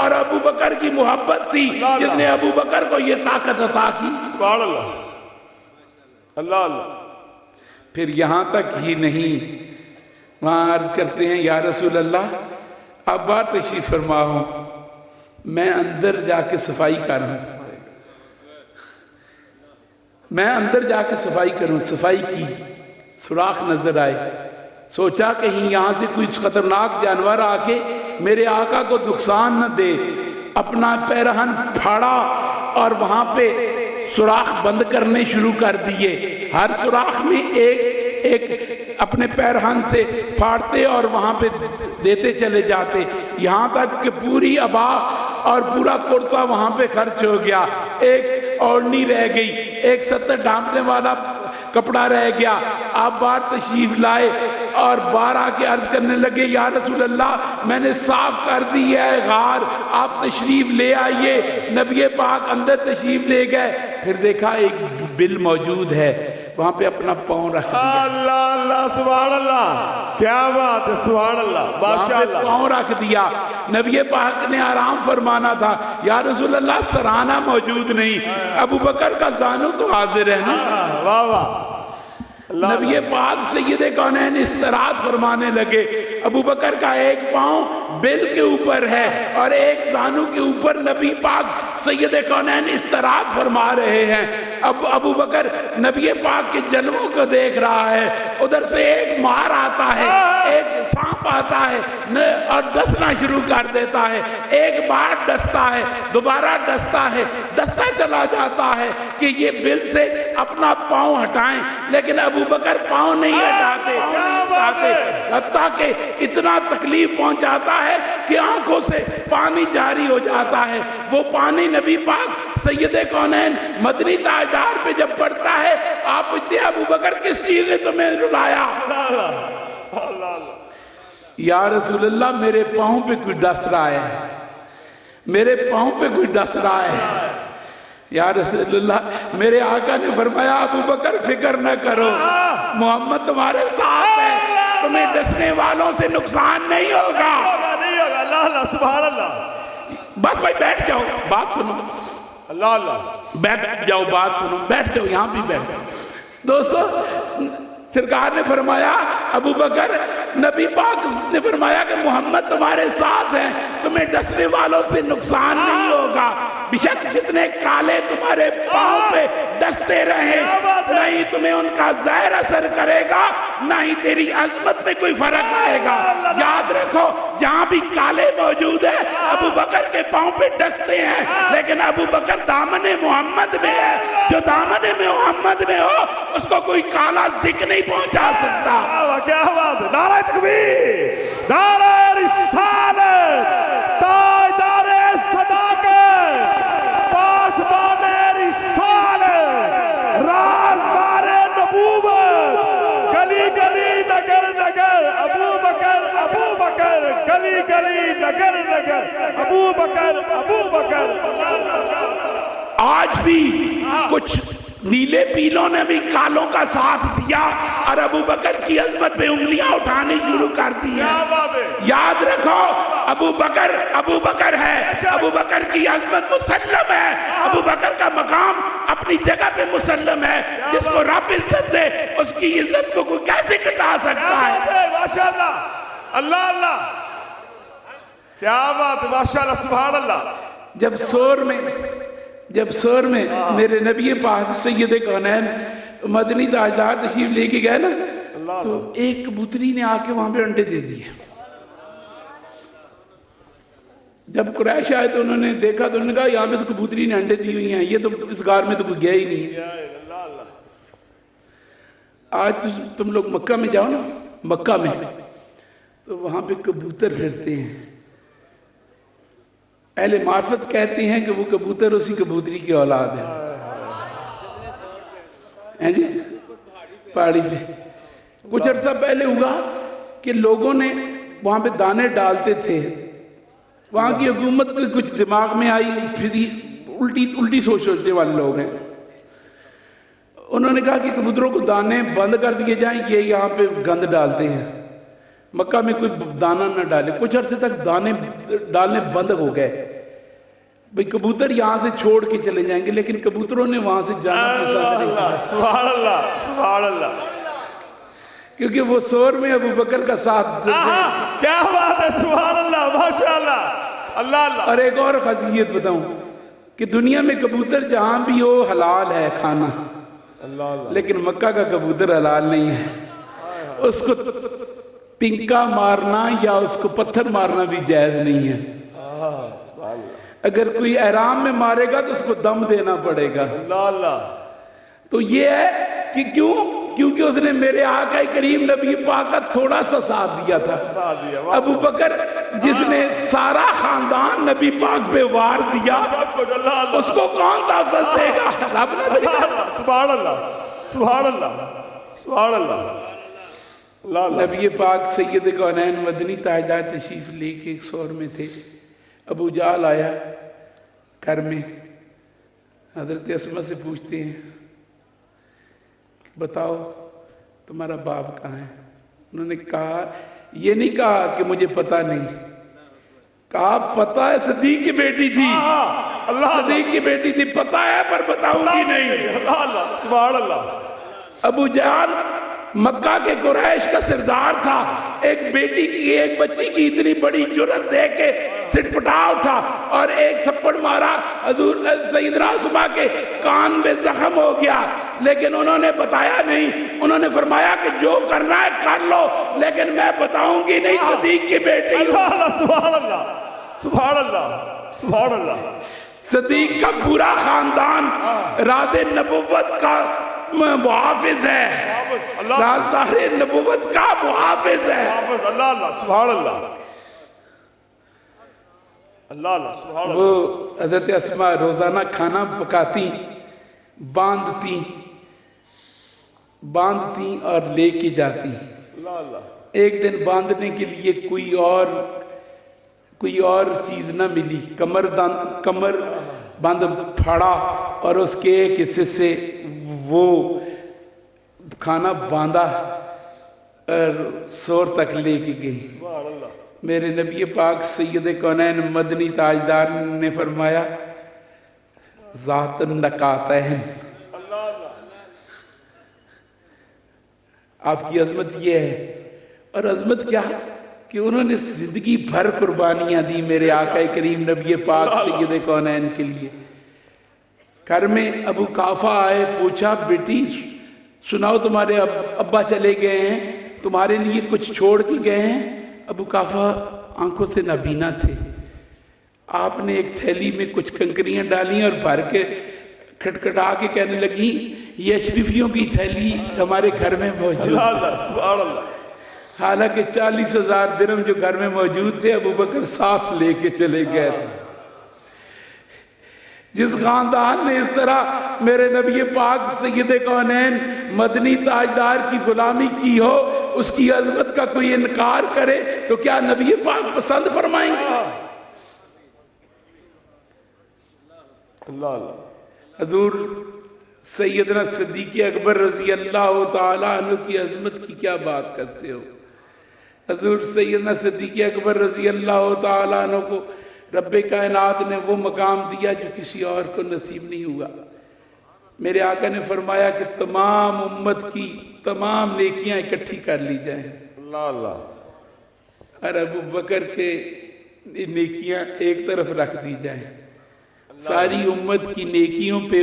اور ابو بکر کی محبت تھی جس نے ابو بکر کو یہ طاقت عطا کی. سبحان اللہ اللہ اللہ. پھر یہاں تک ہی نہیں, وہاں عرض کرتے ہیں یا رسول اللہ اب بار تشریف فرما ہوں, میں اندر جا کے صفائی کروں, میں اندر جا کے صفائی کروں. صفائی کی, سوراخ نظر آئے, سوچا کہیں یہاں سے کوئی خطرناک جانور آ کے میرے آقا کو نقصان نہ دے. اپنا پیرہن پھاڑا اور وہاں پہ سوراخ بند کرنے شروع کر دیے. ہر سوراخ میں ایک اپنے پیرہن سے پھاڑتے اور وہاں پہ دیتے چلے جاتے, یہاں تک کہ پوری عبا اور پورا کرتا وہاں پہ خرچ ہو گیا. ایک اوڑھنی رہ گئی, ایک ستر ڈھانپنے والا کپڑا رہ گیا. آپ بار تشریف لائے اور بار آ کے عرض کرنے لگے یا رسول اللہ میں نے صاف کر دی ہے غار, آپ تشریف لے آئیے. نبی پاک اندر تشریف لے گئے, پھر دیکھا ایک بل موجود ہے, وہاں پہ اپنا پاؤں رکھ دیا. اللہ اللہ سبحان اللہ, کیا بات ہے سبحان اللہ ماشاء اللہ. پاؤں رکھ دیا. نبی پاک نے آرام فرمانا تھا, یا رسول اللہ سرانہ موجود نہیں, ابو بکر کا زانو تو حاضر ہے نا. واہ واہ. نبی پاک سید کونین استراحت فرمانے لگے. ابو بکر کا ایک پاؤں بل کے اوپر ہے اور ایک زانو کے اوپر نبی پاک سید کونین استراحت فرما رہے ہیں. اب ابو بکر نبی پاک کے جلووں کو دیکھ رہا ہے. ادھر سے ایک مار آتا ہے, ایک سانپ آتا ہے اور ڈسنا شروع کر دیتا ہے. ایک بار ڈستا ہے, دوبارہ ڈستا ہے, ڈستا چلا جاتا ہے کہ یہ بل سے اپنا پاؤں ہٹائیں, لیکن ابو بکر پاؤں نہیں ہٹاتے. حتیٰ کہ اتنا تکلیف پہنچاتا ہے کہ آنکھوں سے پانی جاری ہو جاتا ہے. وہ پانی نبی پاک سید کونین مدنی تاجدار پہ جب پڑتا ہے, آپ پوچھتے ہیں ابو بکر کس چیز نے تمہیں رلایا؟ یا رسول اللہ میرے پاؤں پہ کوئی ڈس رہا ہے، میرے پاؤں پہ کوئی ڈس رہا ہے۔ یا رسول اللہ میرے آقا نے فرمایا ابو بکر فکر نہ کرو، محمد تمہارے ساتھ ہے، تمہیں ڈسنے والوں سے نقصان نہیں ہوگا۔ نہیں ہوگا، اللہ اللہ، سبحان اللہ، بس بھائی بیٹھ جاؤ، بات سنو، اللہ اللہ، بیٹھ جاؤ، بات سنو، بیٹھ جاؤ، یہاں بھی بیٹھ جاؤ۔ دوستو سرکار نے فرمایا ابو بکر، نبی پاک نے فرمایا کہ محمد تمہارے ساتھ ہیں، تمہیں ڈسنے والوں سے نقصان نہیں ہوگا، بیشک جتنے کالے تمہارے پاؤں پہ ڈستے رہیں نہیں تمہیں ان کا زہر اثر کرے گا، نہ ہی تیری عظمت میں کوئی فرق آئے گا۔ یاد رکھو جہاں بھی کالے موجود ہیں ابو بکر کے پاؤں پہ ڈستے ہیں، لیکن ابو بکر دامن محمد میں ہے، جو دامن محمد میں ہو اس کو کوئی کالا دکھ نہیں پہنچا سکتا۔ کیا بات ہے، نعرہ تکبیر، نعرہ رسالت، تاجدار صداقت، پاسبان رسالت، رازدار نبوت، گلی گلی نگر نگر ابو بکر ابو بکر، گلی گلی نگر نگر ابو بکر ابو بکر۔ آج بھی کچھ نیلے پیلوں نے بھی کالوں کا ساتھ دیا اور ابو بکر کی عظمت پہ انگلیاں اٹھانی شروع کر دی ہیں۔ یاد رکھو ابو بکر ہے، ابو بکر کی عظمت مسلم ہے، ابو بکر کا مقام اپنی جگہ پہ مسلم ہے، جس کو رب عزت دے اس کی عزت کو کوئی کیسے کٹا سکتا ہے؟ ماشاءاللہ، اللہ اللہ، کیا بات ہے، ماشاءاللہ، سبحان اللہ۔ جب سور میں میرے نبی پاک سید کونین مدنی تاجدار تشریف لے کے گئے نا، تو ایک کبوتری نے آ کے وہاں پہ انڈے دے دیے۔ جب قریش آئے تو انہوں نے دیکھا تو انہوں نے کہا یہاں پہ تو کبوتری نے انڈے دی ہوئی ہیں، یہ تو اس غار میں تو کوئی گیا ہی نہیں ہے۔ آج تم لوگ مکہ میں جاؤ نا، مکہ میں تو وہاں پہ کبوتر پھرتے ہیں، اہل معرفت کہتے ہیں کہ وہ کبوتر اسی کبوتری کی اولاد ہے جی، پہاڑی پہ کچھ عرصہ پہلے ہوا کہ لوگوں نے وہاں پہ دانے ڈالتے تھے، وہاں کی حکومت کو کچھ دماغ میں آئی، پھر الٹی سوچنے والے لوگ ہیں، انہوں نے کہا کہ کبوتروں کو دانے بند کر دیے جائیں، یہ یہاں پہ گند ڈالتے ہیں، مکہ میں کوئی دانہ نہ ڈالے۔ کچھ عرصے تک دانے ڈالنے بند ہو گئے، بھئی کبوتر یہاں سے چھوڑ کے چلے جائیں گے، لیکن کبوتروں نے وہاں سے جانا پسند نہیں کیا۔ سبحان اللہ، سبحان اللہ، کیونکہ وہ سور میں ابو بکر کا ساتھ دیتے ہیں۔ کیا بات ہے، سبحان اللہ، ماشاءاللہ، اللہ اللہ۔ اور ایک اور خاصیت بتاؤں کہ دنیا میں کبوتر جہاں بھی ہو حلال ہے کھانا، لیکن مکہ کا کبوتر حلال نہیں ہے، اس کو پنکا مارنا یا اس کو پتھر مارنا بھی جائز نہیں ہے۔ اگر کوئی احرام میں مارے گا تو اس کو دم دینا پڑے گا۔ اللہ اللہ، تو یہ ہے کہ کیونکہ اس نے میرے آقا کریم نبی پاک کا تھوڑا سا ساتھ دیا تھا۔ ابو بکر جس نے سارا خاندان نبی پاک پہ وار دیا، اس کو کون تحفظ دے گا؟ رب نہ دے گا۔ سبحان اللہ، سبحان اللہ، سبحان اللہ۔ نبی پاک سید کونین مدنی تاجدار تشریف لے کے ایک سور میں تھے، ابو جہل آیا گھر میں، حضرت اسماء سے پوچھتے ہیں بتاؤ تمہارا باپ کہاں ہے؟ انہوں نے کہا، یہ نہیں کہا کہ مجھے پتہ نہیں، کہا پتہ ہے صدیق کی بیٹی تھی، صدیق کی بیٹی تھی، پتہ ہے پر بتاؤں گی نہیں۔ اللہ اللہ، سبحان اللہ۔ ابو جہل مکہ کے قریش کا سردار تھا، ایک بیٹی کی ایک بچی کی اتنی بڑی جرت دیکھ کے سٹپٹا اٹھا اور ایک تھپڑ مارا، حضور سیدنا اسماء کے کان میں زخم ہو گیا، لیکن انہوں نے بتایا نہیں، انہوں نے فرمایا کہ جو کرنا ہے کر لو، لیکن میں بتاؤں گی نہیں صدیق کی بیٹی۔ اللہ اللہ، سبحان اللہ، سبحان اللہ، سبحان اللہ۔ صدیق کا پورا خاندان راز نبوت کا محافظ ہے، رازدار نبوت کا محافظ ہے۔ اللہ اللہ، سبحان اللہ، اللہ اللہ، سبحان اللہ۔ وہ حضرت اسماء روزانہ کھانا پکاتی، باندھتی اور لے کے جاتی۔ اللہ اللہ۔ ایک دن باندھنے کے لیے کوئی اور چیز نہ ملی، کمر بند پھاڑا اور اس کے ایک حصے سے وہ کھانا باندھا اور سور تک لے کے گئی۔ میرے نبی پاک سید کونین مدنی تاجدار نے فرمایا ذات النکاتین، آپ کی عظمت یہ ہے۔ اور عظمت کیا کہ انہوں نے زندگی بھر قربانیاں دی میرے آقا کریم نبی پاک سید کونین کے لیے۔ گھر میں ابو قافہ آئے، پوچھا بیٹی سناؤ تمہارے ابا چلے گئے ہیں، تمہارے لیے کچھ چھوڑ کے گئے ہیں؟ ابو قافہ آنکھوں سے نابینا تھے۔ آپ نے ایک تھیلی میں کچھ کنکریاں ڈالیں اور بھر کے کھٹکھٹا کے کہنے لگی یہ اشرفیوں کی تھیلی ہمارے گھر میں موجود ہے۔ حالانکہ 40,000 درہم جو گھر میں موجود تھے ابو بکر ساتھ لے کے چلے گئے تھے۔ جس خاندان نے اس طرح میرے نبی پاک سید کونین مدنی تاجدار کی غلامی کی ہو، اس کی عظمت کا کوئی انکار کرے تو کیا نبی پاک پسند فرمائیں گے؟ حضور سیدنا صدیق اکبر رضی اللہ تعالیٰ عنہ کی عظمت کی کیا بات کرتے ہو؟ حضور سیدنا صدیق اکبر رضی اللہ تعالیٰ عنہ کو رب کائنات نے وہ مقام دیا جو کسی اور کو نصیب نہیں ہوا۔ میرے آقا نے فرمایا کہ تمام امت کی تمام نیکیاں اکٹھی کر لی جائیں اور ابو بکر کے نیکیاں ایک طرف رکھ دی جائیں، ساری امت کی نیکیوں پہ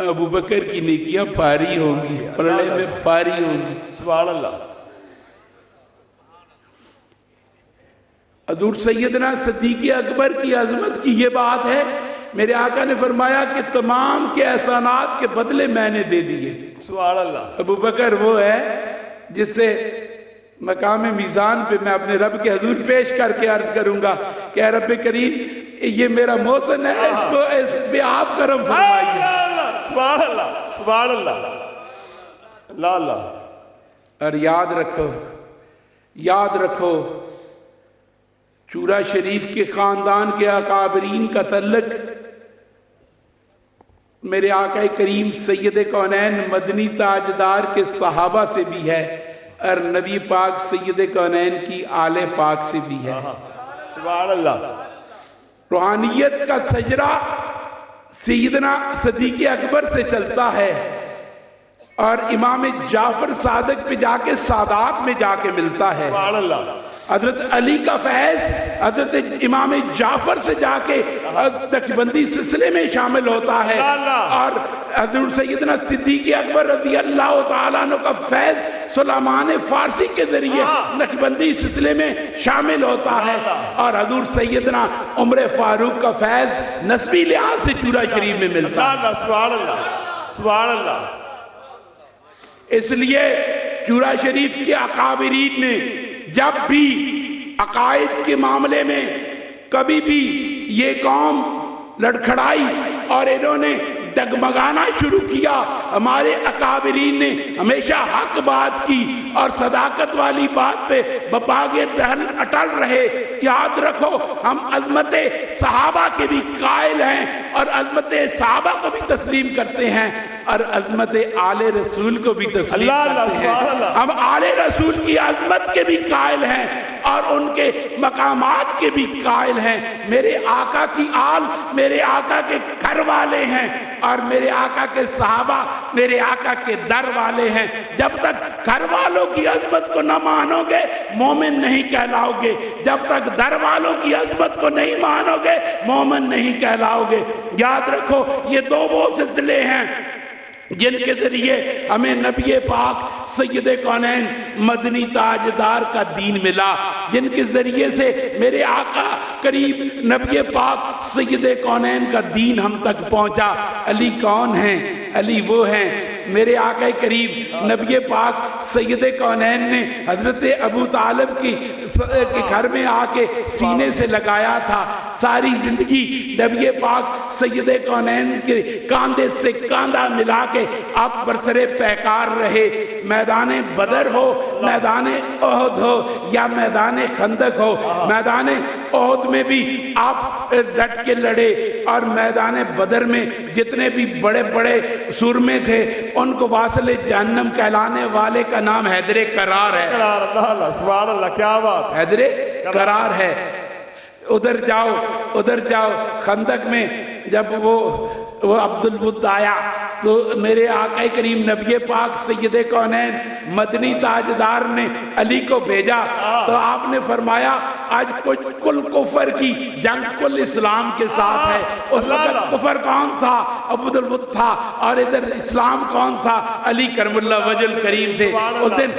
ابو بکر کی نیکیاں پاری ہوں گی، پلڑے میں پاری ہوں گی۔ سبحان اللہ۔ حضور سیدنا صدیق اکبر کی عظمت کی یہ بات ہے، میرے آقا نے فرمایا کہ تمام کے احسانات کے بدلے میں نے دے دیے۔ سبحان اللہ۔ ابو بکر وہ ہے جس سے مقام میزان پہ میں اپنے رب کے حضور پیش کر کے عرض کروں گا کہ اے رب کریم یہ میرا محسن ہے، اس پہ آپ کرم فرمائیے۔ سبحان اللہ سبحان اللہ اللہ اللہ۔ اور یاد رکھو چورا شریف کے خاندان کے اکابرین کا تعلق میرے آقا کریم سید کونین مدنی تاجدار کے صحابہ سے بھی ہے اور نبی پاک سید کونین کی آل پاک سے بھی ہے۔ سبحان اللہ۔ روحانیت کا سجرہ سیدنا صدیق اکبر سے چلتا ہے اور امام جعفر صادق پہ جا کے سادات میں جا کے ملتا ہے۔ سبحان اللہ۔ حضرت علی کا فیض حضرت امام جعفر سے جا کے نقشبندی سلسلے میں شامل ہوتا ہے اور حضرت سیدنا صدیق اکبر رضی اللہ تعالیٰ عنہ کا فیض سلیمان فارسی کے ذریعے نقشبندی سلسلے میں شامل ہوتا ہے اور حضور سیدنا عمر فاروق کا فیض نسبی لحاظ سے چورا شریف میں ملتا ہے۔ سبحان اللہ سبحان اللہ۔ اس لیے چورا شریف کے اکابرین نے جب بھی عقائد کے معاملے میں کبھی بھی یہ قوم لڑکھڑائی اور انہوں نے ڈگمگانا شروع کیا، ہمارے اکابرین نے ہمیشہ حق بات کی اور صداقت والی بات پہ بباغ اٹل رہے۔ یاد رکھو ہم عظمت صحابہ کے بھی قائل ہیں اور عظمت صحابہ کو بھی تسلیم کرتے ہیں اور عظمت آل رسول کو بھی تسلیم کرتے ہیں۔ ہم آل رسول کی عظمت کے بھی قائل ہیں اور ان کے مقامات کے بھی قائل ہیں۔ میرے آقا کی آل میرے آقا کے گھر والے ہیں اور میرے آقا کے صحابہ میرے آقا کے در والے ہیں۔ جب تک گھر والوں کی عظمت کو نہ مانو گے مومن نہیں کہلاؤ گے، جب تک در والوں کی عظمت کو نہیں مانو گے مومن نہیں کہلاؤ گے۔ یاد رکھو یہ دو وہ سلسلے ہیں جن کے ذریعے ہمیں نبی پاک سید کونین مدنی تاجدار کا دین ملا، جن کے ذریعے سے میرے آقا قریب نبی پاک سید کونین کا دین ہم تک پہنچا۔ علی کون ہیں؟ علی وہ ہیں میرے آقا کریم نبی پاک سید کونین نے حضرت ابو طالب کے گھر میں آ کے سینے سے لگایا تھا. ساری زندگی نبی پاک سید کونین کے کاندھے سے کاندھا ملا کے آپ برسر پیکار رہے. میدان بدر ہو، میدان احد ہو یا میدان خندق ہو، میدان احد میں بھی آپ ڈٹ کے لڑے، اور میدان بدر میں جتنے بھی بڑے بڑے سورمے تھے ان کو واصل جہنم کہلانے والے کا نام حیدر کرار ہے. اللہ اللہ سبحان اللہ، کیا بات. حیدر کرار ہے. ادھر جاؤ خندق میں جب وہ عبد الود آیا تو میرے آقا کریم نبی پاک سید کونین مدنی تاجدار نے علی کو بھیجا تو آپ نے فرمایا آج کل کفر کی جنگ کل اسلام کے ساتھ ہے. اس وقت کفر کون تھا؟ عبد الود تھا، اور ادھر اسلام کون تھا؟ علی کرم اللہ وجہ الکریم تھے. اس دن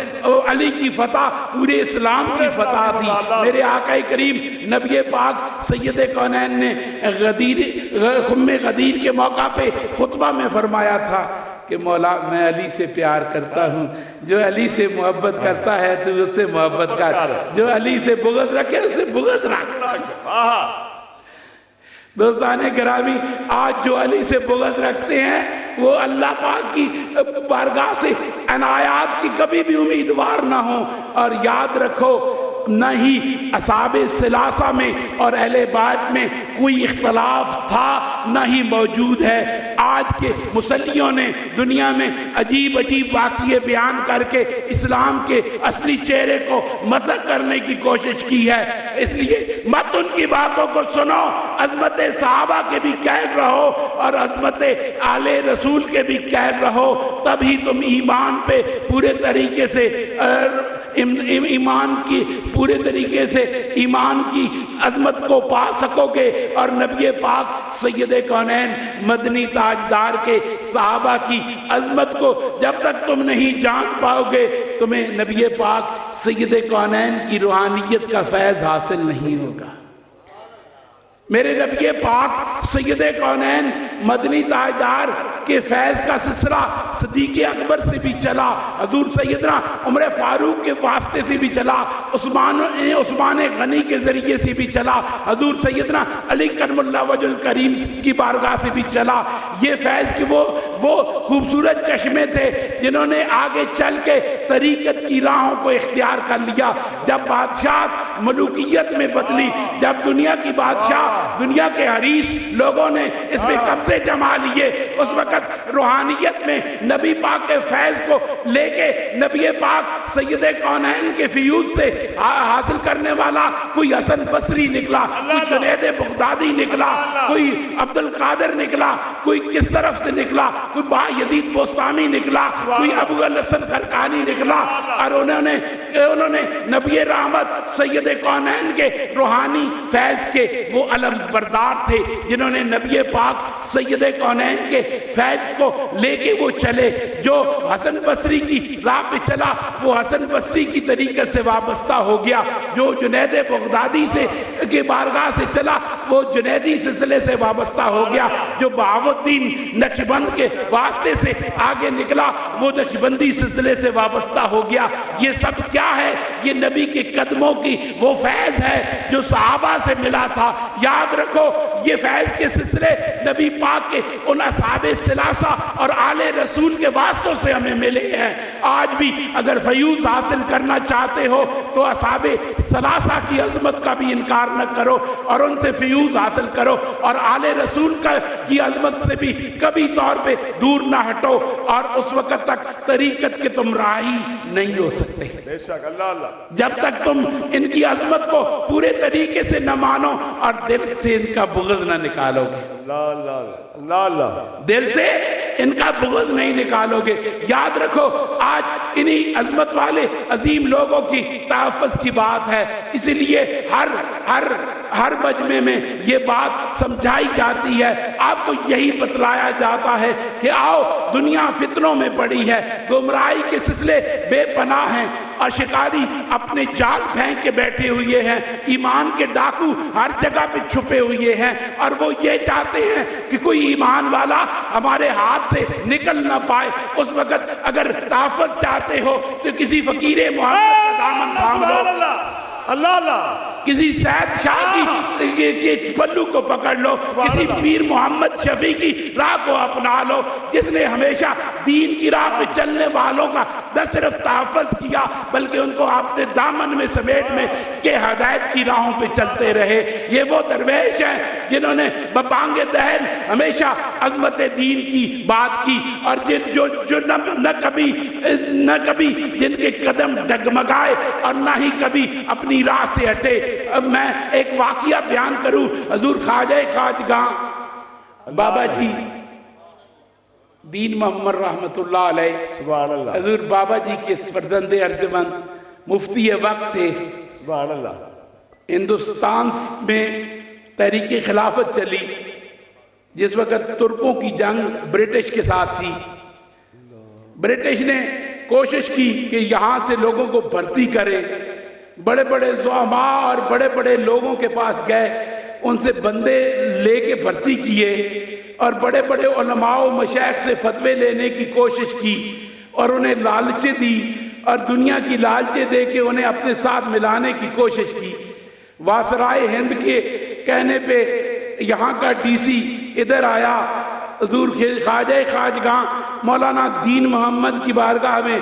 علی کی فتح پورے اسلام کی فتح تھی. میرے آقا کریم نبی پاک سید کونین نے خم غدیر کے موقع پہ خطبہ میں فرمایا تھا کہ مولا میں علی سے پیار کرتا ہوں، جو علی سے محبت کرتا ہے تو اس سے محبت کر، جو علی سے بغض رکھے اس سے بغض رکھ. دوستان گرامی، آج جو علی سے بغض رکھتے ہیں وہ اللہ پاک کی بارگاہ سے عنایات کی کبھی بھی امیدوار نہ ہوں. اور یاد رکھو نہ ہی اصحاب ثلاثہ میں اور اہل بیت میں کوئی اختلاف تھا، نہ ہی موجود ہے. آج کے مسلیوں نے دنیا میں عجیب واقعے بیان کر کے اسلام کے اصلی چہرے کو مسخ کرنے کی کوشش کی ہے. اس لیے مت ان کی باتوں کو سنو، عظمت صحابہ کے بھی قید رہو اور عظمت آل رسول کے بھی قید رہو، تبھی تم ایمان پہ پورے طریقے سے ایمان کی عظمت کو پا سکو گے. اور نبی پاک سید کونین مدنی تاجدار کے صحابہ کی عظمت کو جب تک تم نہیں جان پاؤ گے تمہیں نبی پاک سید کونین کی روحانیت کا فیض حاصل نہیں ہوگا. میرے نبی پاک سید کونین مدنی تاجدار کے فیض کا سلسلہ صدیق اکبر سے بھی چلا، حضور سیدنا عمر فاروق کے واسطے سے بھی چلا، عثمان غنی کے ذریعے سے بھی چلا، حضور سیدنا علی کرم اللہ وجہ الکریم کی بارگاہ سے بھی چلا. یہ فیض کے وہ خوبصورت چشمے تھے جنہوں نے آگے چل کے طریقت کی راہوں کو اختیار کر لیا. جب بادشاہت ملوکیت میں بدلی، جب دنیا کی بادشاہ دنیا کے حریص لوگوں نے اس میں قبضے جما لیے، اس وقت روحانیت میں نبی پاک کے فیض کو لے کے نبی پاک سید کونین کے فیوز سے حاصل کرنے والا کوئی حسن بصری نکلا، کوئی جنید بغدادی نکلا، کوئی عبد القادر نکلا، کوئی کس طرف سے نکلا، کوئی با یزید بوستامی نکلا، کوئی ابو الحسن خرقانی نکلا. اور انہوں نے نبی رحمت سید کونین کے روحانی فیض کے وہ علم بردار تھے جنہوں نے نبی پاک سید کونین کے فیض کو لے کے وہ چلے. جو حسن بصری کی راہ پہ چلا وہ حسن بصری کی طریقے سے وابستہ ہو گیا، جو جنید بغدادی کے بارگاہ سے چلا وہ جنیدی سلسلے سے وابستہ ہو گیا، جو بہاؤالدین نقشبند کے واسطے سے آگے نکلا وہ نقشبندی سلسلے سے وابستہ ہو گیا. یہ سب کیا ہے؟ یہ نبی کے قدموں کی وہ فیض ہے جو صحابہ سے ملا تھا. یاد رکھو یہ فیض کے سلسلے نبی پاک کے ان اصحاب ثلاثہ اور آل رسول کے واسطوں سے ہمیں ملے ہیں. آج بھی اگر فیوز حاصل کرنا چاہتے ہو تو اصحاب ثلاثہ کی عظمت کا بھی انکار نہ کرو اور ان سے فیوز حاصل کرو، اور آل رسول کی عظمت سے بھی کبھی طور پہ دور نہ ہٹو، اور اس وقت تک طریقت کے تم راہی نہیں ہو سکتے بے شک. اللہ اللہ، جب تک تم ان کی عظمت کو پورے طریقے سے نہ مانو اور دل سے ان کا بغض نہ نکالو گے. اللہ اللہ اللہ اللہ، دل سے ان کا بغض نہیں نکالو گے. یاد رکھو آج انہی عظمت والے عظیم لوگوں کی تحفظ کی بات ہے، اسی لیے ہر ہر مجمع میں یہ بات سمجھائی جاتی ہے، آپ کو یہی بتلایا جاتا ہے کہ آؤ دنیا فتنوں میں پڑی ہے، گمراہی کے سلسلے بے پناہ ہیں اور شکاری اپنے جال پھینک کے بیٹھے ہوئے ہیں، ایمان کے ڈاکو ہر جگہ پہ چھپے ہوئے ہیں، اور وہ یہ چاہتے ہیں کہ کوئی ایمان والا ہمارے ہاتھ سے نکل نہ پائے۔ اس وقت اگر تحفظ چاہتے ہو تو کسی فقیر محمد کا دامن تھام لو، سبحان اللہ، اللہ اللہ، کسی سید شاہ کی پلو کو پکڑ لو، کسی پیر محمد شفیع کی راہ کو اپنا لو، جس نے ہمیشہ دین کی راہ پہ چلنے والوں کا نہ صرف تحفظ کیا بلکہ ان کو اپنے دامن میں سمیٹ میں کہ ہدایت کی راہوں پہ چلتے رہے۔ یہ وہ درویش ہیں جنہوں نے ببانگ دہل ہمیشہ عظمت دین کی بات کی، اور جو نہ کبھی جن کے قدم ڈگمگائے اور نہ ہی کبھی اپنی راہ سے ہٹے۔ اب میں ایک واقعہ بیان کروں، حضور خواجہ خواجگاں بابا جی دین محمد رحمت اللہ علیہ، سبحان اللہ، حضور بابا جی کے فرزند ارجمند مفتی وقت تھے۔ سبحان اللہ، ہندوستان میں تحریک خلافت چلی جس وقت ترکوں کی جنگ برٹش کے ساتھ تھی۔ برٹش نے کوشش کی کہ یہاں سے لوگوں کو بھرتی کرے، بڑے بڑے زعماء اور بڑے بڑے لوگوں کے پاس گئے، ان سے بندے لے کے بھرتی کیے اور بڑے بڑے علماء و مشائخ سے فتوے لینے کی کوشش کی اور انہیں لالچیں دی اور دنیا کی لالچیں دے کے انہیں اپنے ساتھ ملانے کی کوشش کی۔ واسرائے ہند کے کہنے پہ یہاں کا ڈی سی ادھر آیا، حضور خواجہ خواجگاں مولانا دین محمد کی بارگاہ میں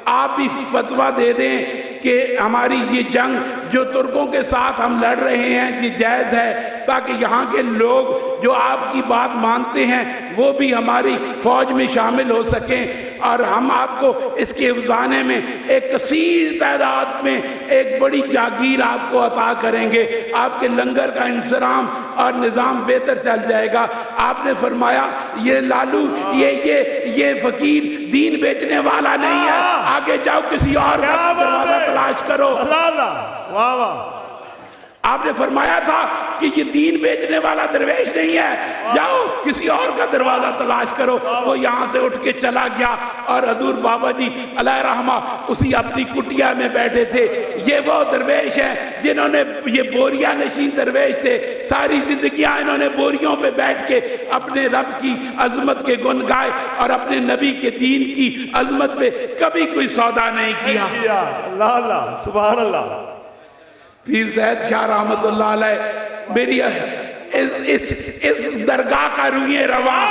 آپ بھی فتویٰ دے دیں کہ ہماری یہ جنگ جو ترکوں کے ساتھ ہم لڑ رہے ہیں یہ جائز ہے، تاکہ یہاں کے لوگ جو آپ کی بات مانتے ہیں وہ بھی ہماری فوج میں شامل ہو سکیں، اور ہم آپ کو اس کے افزانے میں ایک کثیر تعداد میں ایک بڑی جاگیر آپ کو عطا کریں گے، آپ کے لنگر کا انصرام اور نظام بہتر چل جائے گا۔ آپ نے فرمایا یہ لالو یہ فقیر دین بیچنے والا نہیں ہے، آگے جاؤ کسی اور کا دروازہ تلاش کرو۔ اللہ اللہ، واہ واہ، آپ نے فرمایا تھا کہ یہ دین بیچنے والا درویش نہیں ہے، جاؤ کسی اور کا دروازہ تلاش کرو۔ وہ یہاں سے اٹھ کے چلا گیا اور حضور بابا جی علیہ رحمہ اسی اپنی کٹیا میں بیٹھے تھے۔ یہ وہ درویش ہیں جنہوں نے، یہ بوریا نشین درویش تھے، ساری زندگیاں انہوں نے بوریوں پہ بیٹھ کے اپنے رب کی عظمت کے گن گائے اور اپنے نبی کے دین کی عظمت پہ کبھی کوئی سودا نہیں کیا۔ اللہ اللہ، سبحان اللہ، پیر سید شاہ رحمت اللہ علیہ میری اس درگاہ کا روئے رواں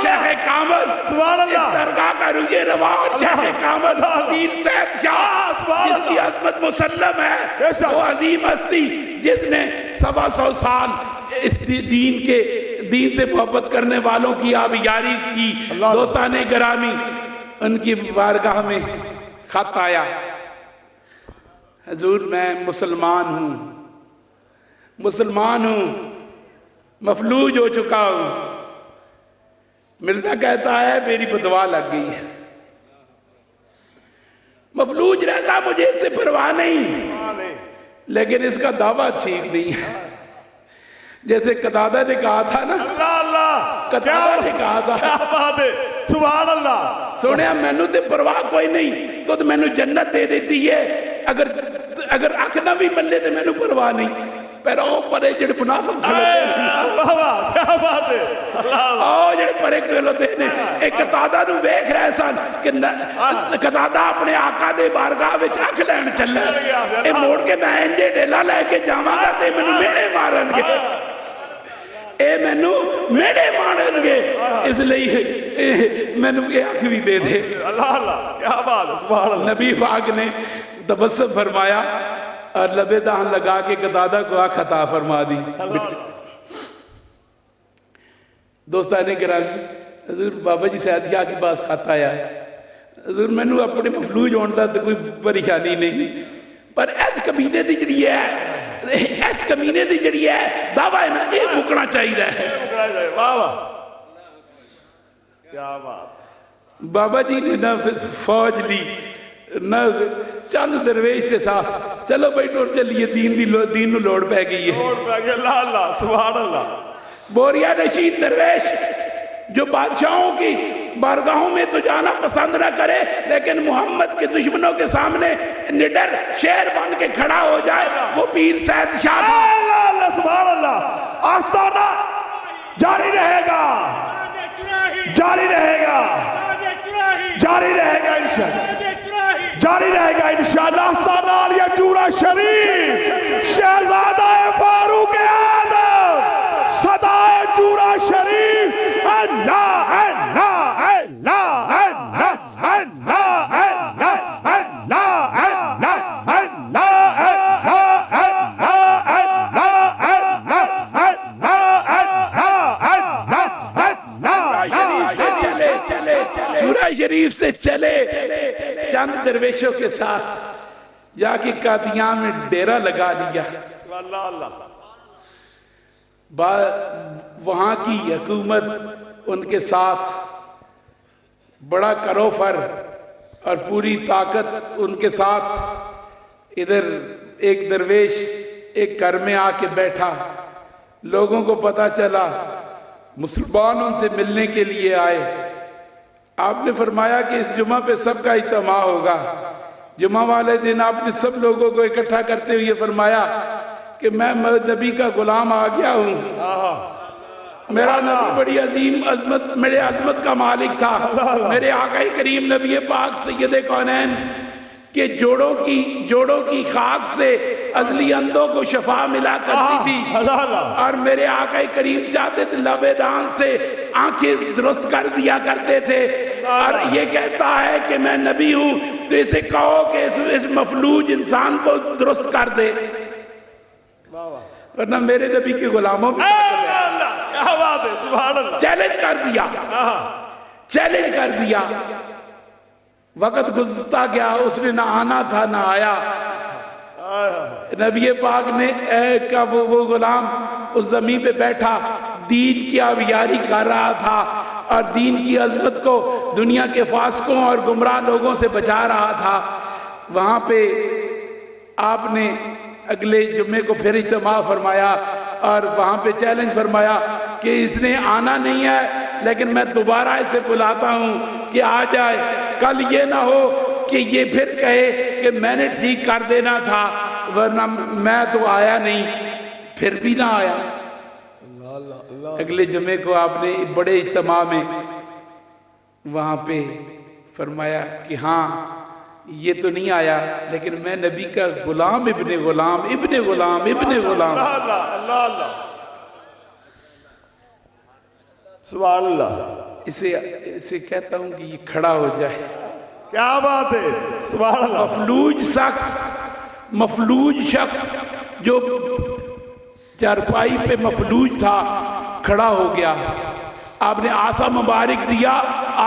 شیخ کامل، سبحان اللہ، اس درگاہ کا روئے رواں شیخ کامل پیر سید شاہ جس کی عظمت مسلم ہے، وہ عظیم ہستی جس نے 125 سال اس دین سے محبت کرنے والوں کی آبیاری کی۔ دوستان گرامی، ان کی بارگاہ میں خط آیا، حضور میں مسلمان ہوں، مفلوج ہو چکا ہوں۔ مرزا کہتا ہے میری بدعا لگ گئی ہے، مفلوج رہتا مجھے اس سے پرواہ نہیں، لیکن اس کا دعویٰ ٹھیک نہیں ہے۔ جیسے قتادہ نے کہا تھا نا، اللہ اللہ، قتادہ نے کہا تھا، کیا بات ہے، سبحان اللہ، سونے مینو تے پرواہ کوئی نہیں، تو مینو جنت دے دیتی ہے، اگر اکھ نہ بھی ملے تو مینو پرواہ نہیں۔ پر او پرے جڑ منافق کھلوتے ہیں، کیا بات ہے، اللہ، او جڑ پرے کھلوتے ہیں، ایک قتادہ نو بیکھ رہے سن کہ قتادہ اپنے آقا دے بارگاہ وچ اکھ لین چلے، اے موڑ کے میں انجے ڈیلا لے کے جاواں گا تے مینوں میڑے مارن گے، اے مینوں میڑے مارن گے، اس لئی مینوں یہ اکھ بھی دے دے۔ اللہ اللہ، کیا بات ہے، سبحان اللہ، نبی پاک نے تبسم فرمایا اور لبے دہن لگا کے قتادہ کو آنکھ عطا فرما دی۔ دوستان گرامی، حضور بابا جی سید شاہ کے پاس خط آیا، حضور مینوں اپنے مفلوج ہون دا تو کوئی پریشانی نہیں، پر ایس کمینے دی جڑی ہے دعویٰ ہے نا، یہ مکنا چاہیے ہے۔ واہ واہ، کیا بات، بابا جی نے نا فوج لی نہ چند درویش کے ساتھ چلو بھائی ٹور چلیے دین نو لوڑ پہ گئی ہے. لوڑ پہ گئی. اللہ اللہ سبحان اللہ. بوریا نشید درویش جو بادشاہوں کی بارگاہوں میں تو جانا پسند نہ کرے لیکن محمد کے دشمنوں کے سامنے نڈر شیر بن کے کھڑا ہو جائے وہ پیر سید شاہ تھا. اللہ اللہ سبحان اللہ. آستانہ جاری رہے گا, جاری رہے گا, جاری رہے گا انشاءاللہ, جاری رہے گا انشاءاللہ. آستانہ عالیہ چورا شریف شہزادہ فاروق اعظم صدائے چورا شریف. اللہ اللہ اللہ اللہ اللہ اللہ چورا شریف سے چلے چند درویشوں کے ساتھ جا کے قادیاں میں ڈیرا لگا لیا. اللہ اللہ. وہاں کی حکومت ان کے ساتھ بڑا کروفر اور پوری طاقت ان کے ساتھ. ادھر ایک درویش ایک گھر میں آ کے بیٹھا, لوگوں کو پتا چلا, مسلمان ان سے ملنے کے لیے آئے. آپ نے فرمایا کہ اس جمعہ پہ سب کا اجتماع ہوگا. جمعہ والے دن آپ نے سب لوگوں کو اکٹھا کرتے ہوئے فرمایا کہ میں نبی کا غلام آ گیا ہوں. میرا نبی بڑی عظیم عظمت, میرے عظمت کا مالک تھا. میرے آقا کریم نبی پاک سید کونین کہ جوڑوں کی خاک سے ازلی اندوں کو شفا ملا کرتی تھی, اور میرے آقا کریم چاہتے تھے لبیدان سے آنکھیں درست کر دیا کرتے تھے. اور یہ کہتا ہے کہ میں نبی ہوں تو اسے کہو کہ اس مفلوج انسان کو درست کر دے, ورنہ میرے نبی کے غلاموں بھی چیلنج کر دیا, چیلنج کر دیا. وقت گزرتا گیا, اس نے نہ آنا تھا نہ آیا. نبی پاک نے وہ غلام اس زمین پہ بیٹھا دین کی آبیاری کر رہا تھا اور دین کی عظمت کو دنیا کے فاسقوں اور گمراہ لوگوں سے بچا رہا تھا. وہاں پہ آپ نے اگلے جمعے کو پھر اجتماع فرمایا اور وہاں پہ چیلنج فرمایا کہ اس نے آنا نہیں ہے لیکن میں دوبارہ اسے بلاتا ہوں کہ آ جائے. کل یہ نہ ہو کہ یہ پھر کہے کہ میں نے ٹھیک کر دینا تھا ورنہ میں تو آیا نہیں, پھر بھی نہ آیا. اگلے جمعے کو آپ نے بڑے اجتماع میں وہاں پہ فرمایا کہ ہاں یہ تو نہیں آیا لیکن میں نبی کا غلام ابن غلام ابن غلام ابن غلام. اللہ اللہ سبحان اللہ. اسے کہتا ہوں کہ یہ کھڑا ہو جائے. کیا بات ہے, سبحان اللہ. مفلوج شخص جو چارپائی پہ مفلوج تھا کھڑا ہو گیا. آپ نے آسا مبارک دیا,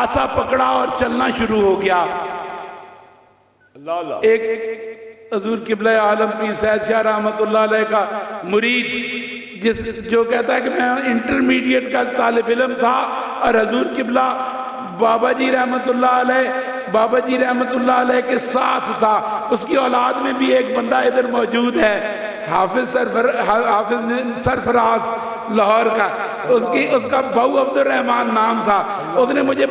آسا پکڑا اور چلنا شروع ہو گیا. ایک حضور قبلہ عالم پیر سید شاہ رحمت اللہ علیہ کا مرید جو کہتا ہے کہ میں انٹرمیڈیٹ کا طالب علم تھا اور حضور قبلہ بابا جی رحمت اللہ علیہ کے ساتھ تھا. اس کی اولاد میں بھی ایک بندہ ادھر موجود ہے, حافظ سرفراز لاہور کا. اس کا بہو عبد الرحمن نام تھا. اس نے مجھے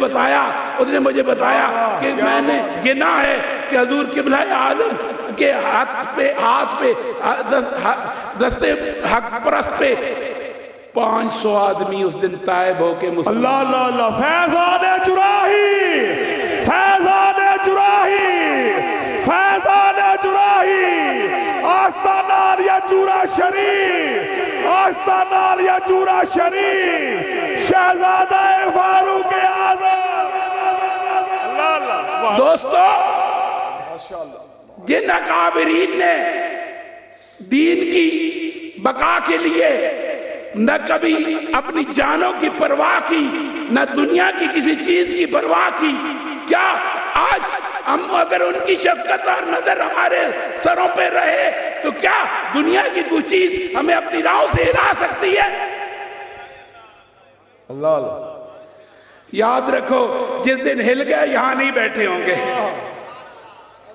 بتایا کہ میں نے گنا ہے کہ حضور قبلہ عالم کے ہاتھ پہ دستے حق پرست پہ 500 آدمی اس دن تائب ہو کے مسلمان. اللہ اللہ اللہ. فیضان جراحی, فیضان جراحی, فیضان جراحی. آستانہ عالیہ چورا شریف, آستانہ عالیہ چورا شریف شہزادہ فاروق اعظم. دوستو, جن اکابرین نے دین کی بقا کے لیے نہ کبھی اپنی جانوں کی پرواہ کی نہ دنیا کی کسی چیز کی پرواہ کی, کیا آج ہم اگر ان کی شفقت اور نظر ہمارے سروں پہ رہے تو کیا دنیا کی کوئی چیز ہمیں اپنی راہوں سے ہلا سکتی ہے؟ اللہ اللہ. یاد رکھو جس دن ہل گئے یہاں نہیں بیٹھے ہوں گے.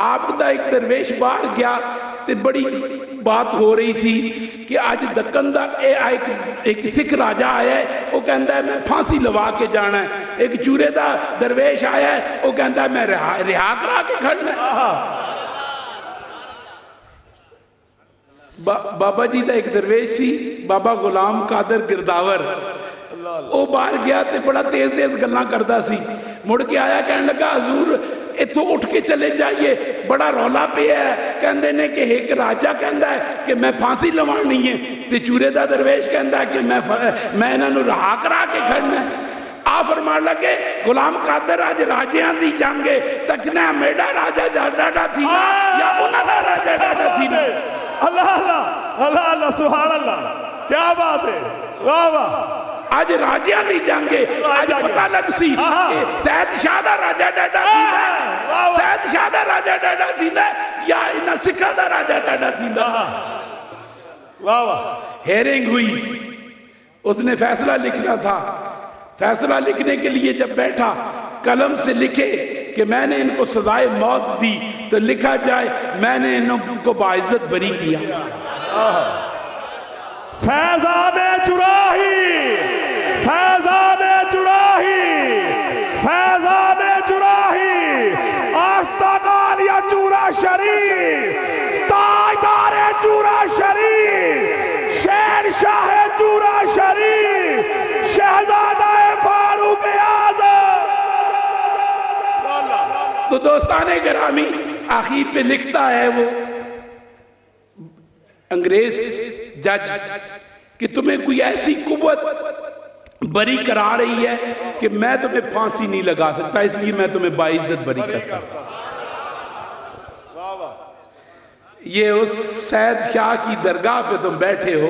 آپ دا ایک درویش باہر گیا تے بڑی بات ہو رہی سی کہ آج دکن دا ایک سکھ راجہ آیا ہے وہ کہندا ہے میں پھانسی لوا کے جانا ہے، ایک چورے دا درویش آیا ہے وہ کہندا ہے میں رہا کرا کے کھڑنا ہے۔ بابا جی دا ایک درویش سی بابا غلام قادر گرداور، وہ باہر گیا تے بڑا تیز گلاں کردا سی، مڑ کے آیا کہنے لگا حضور اتھوں اٹھ کے چلے جائیے بڑا رولا پہ ہے، کہندے نے کہ ایک راجہ کہندا ہے کہ میں پھانسی لوانی ہے تے چورے دا درویش کہندا ہے کہ میں انہاں نوں رہا کرا کے کھڑنا ہے۔ آپ فرمان لگے غلام قادر آج راجیاں دی جانگے تکنا میڈا راجہ ڈاڈا تھی نا یا انہاں دا راجہ ڈاڈا تھی نا۔ اللہ اللہ اللہ اللہ سبحان اللہ، کیا بات ہے، واہ واہ۔ آج راجیاں دی جانگے آج پتہ لگ سی کہ سید شاہ دا راجہ ڈاڈا تھی نا، سید شاہ دا راجہ ڈاڈا تھی نا یا انہاں سکھا دا راجہ ڈاڈا تھی نا۔ واہ واہ۔ ہیرنگ ہوئی، اس نے فیصلہ لکھنا تھا، فیصلہ لکھنے کے لیے جب بیٹھا قلم سے لکھے کہ میں نے ان کو سزائے موت دی تو لکھا جائے میں نے ان کو باعزت بری کیا۔ فیضان جراحی، فیضان جراحی، فیضان جراحی، آستانال یا چورا شریف، تاجدار چورا شریف، شہنشاہ چورا شریف، شہزادہ فاروق اعظم۔ تو دوستان گرامی آخر پہ لکھتا ہے وہ انگریز جج کہ تمہیں کوئی ایسی قوت بری کرا رہی ہے کہ میں تمہیں پھانسی نہیں لگا سکتا، اس لیے میں تمہیں باعزت بری کرتا ہوں۔ یہ اس سید شاہ کی درگاہ پہ تم بیٹھے ہو۔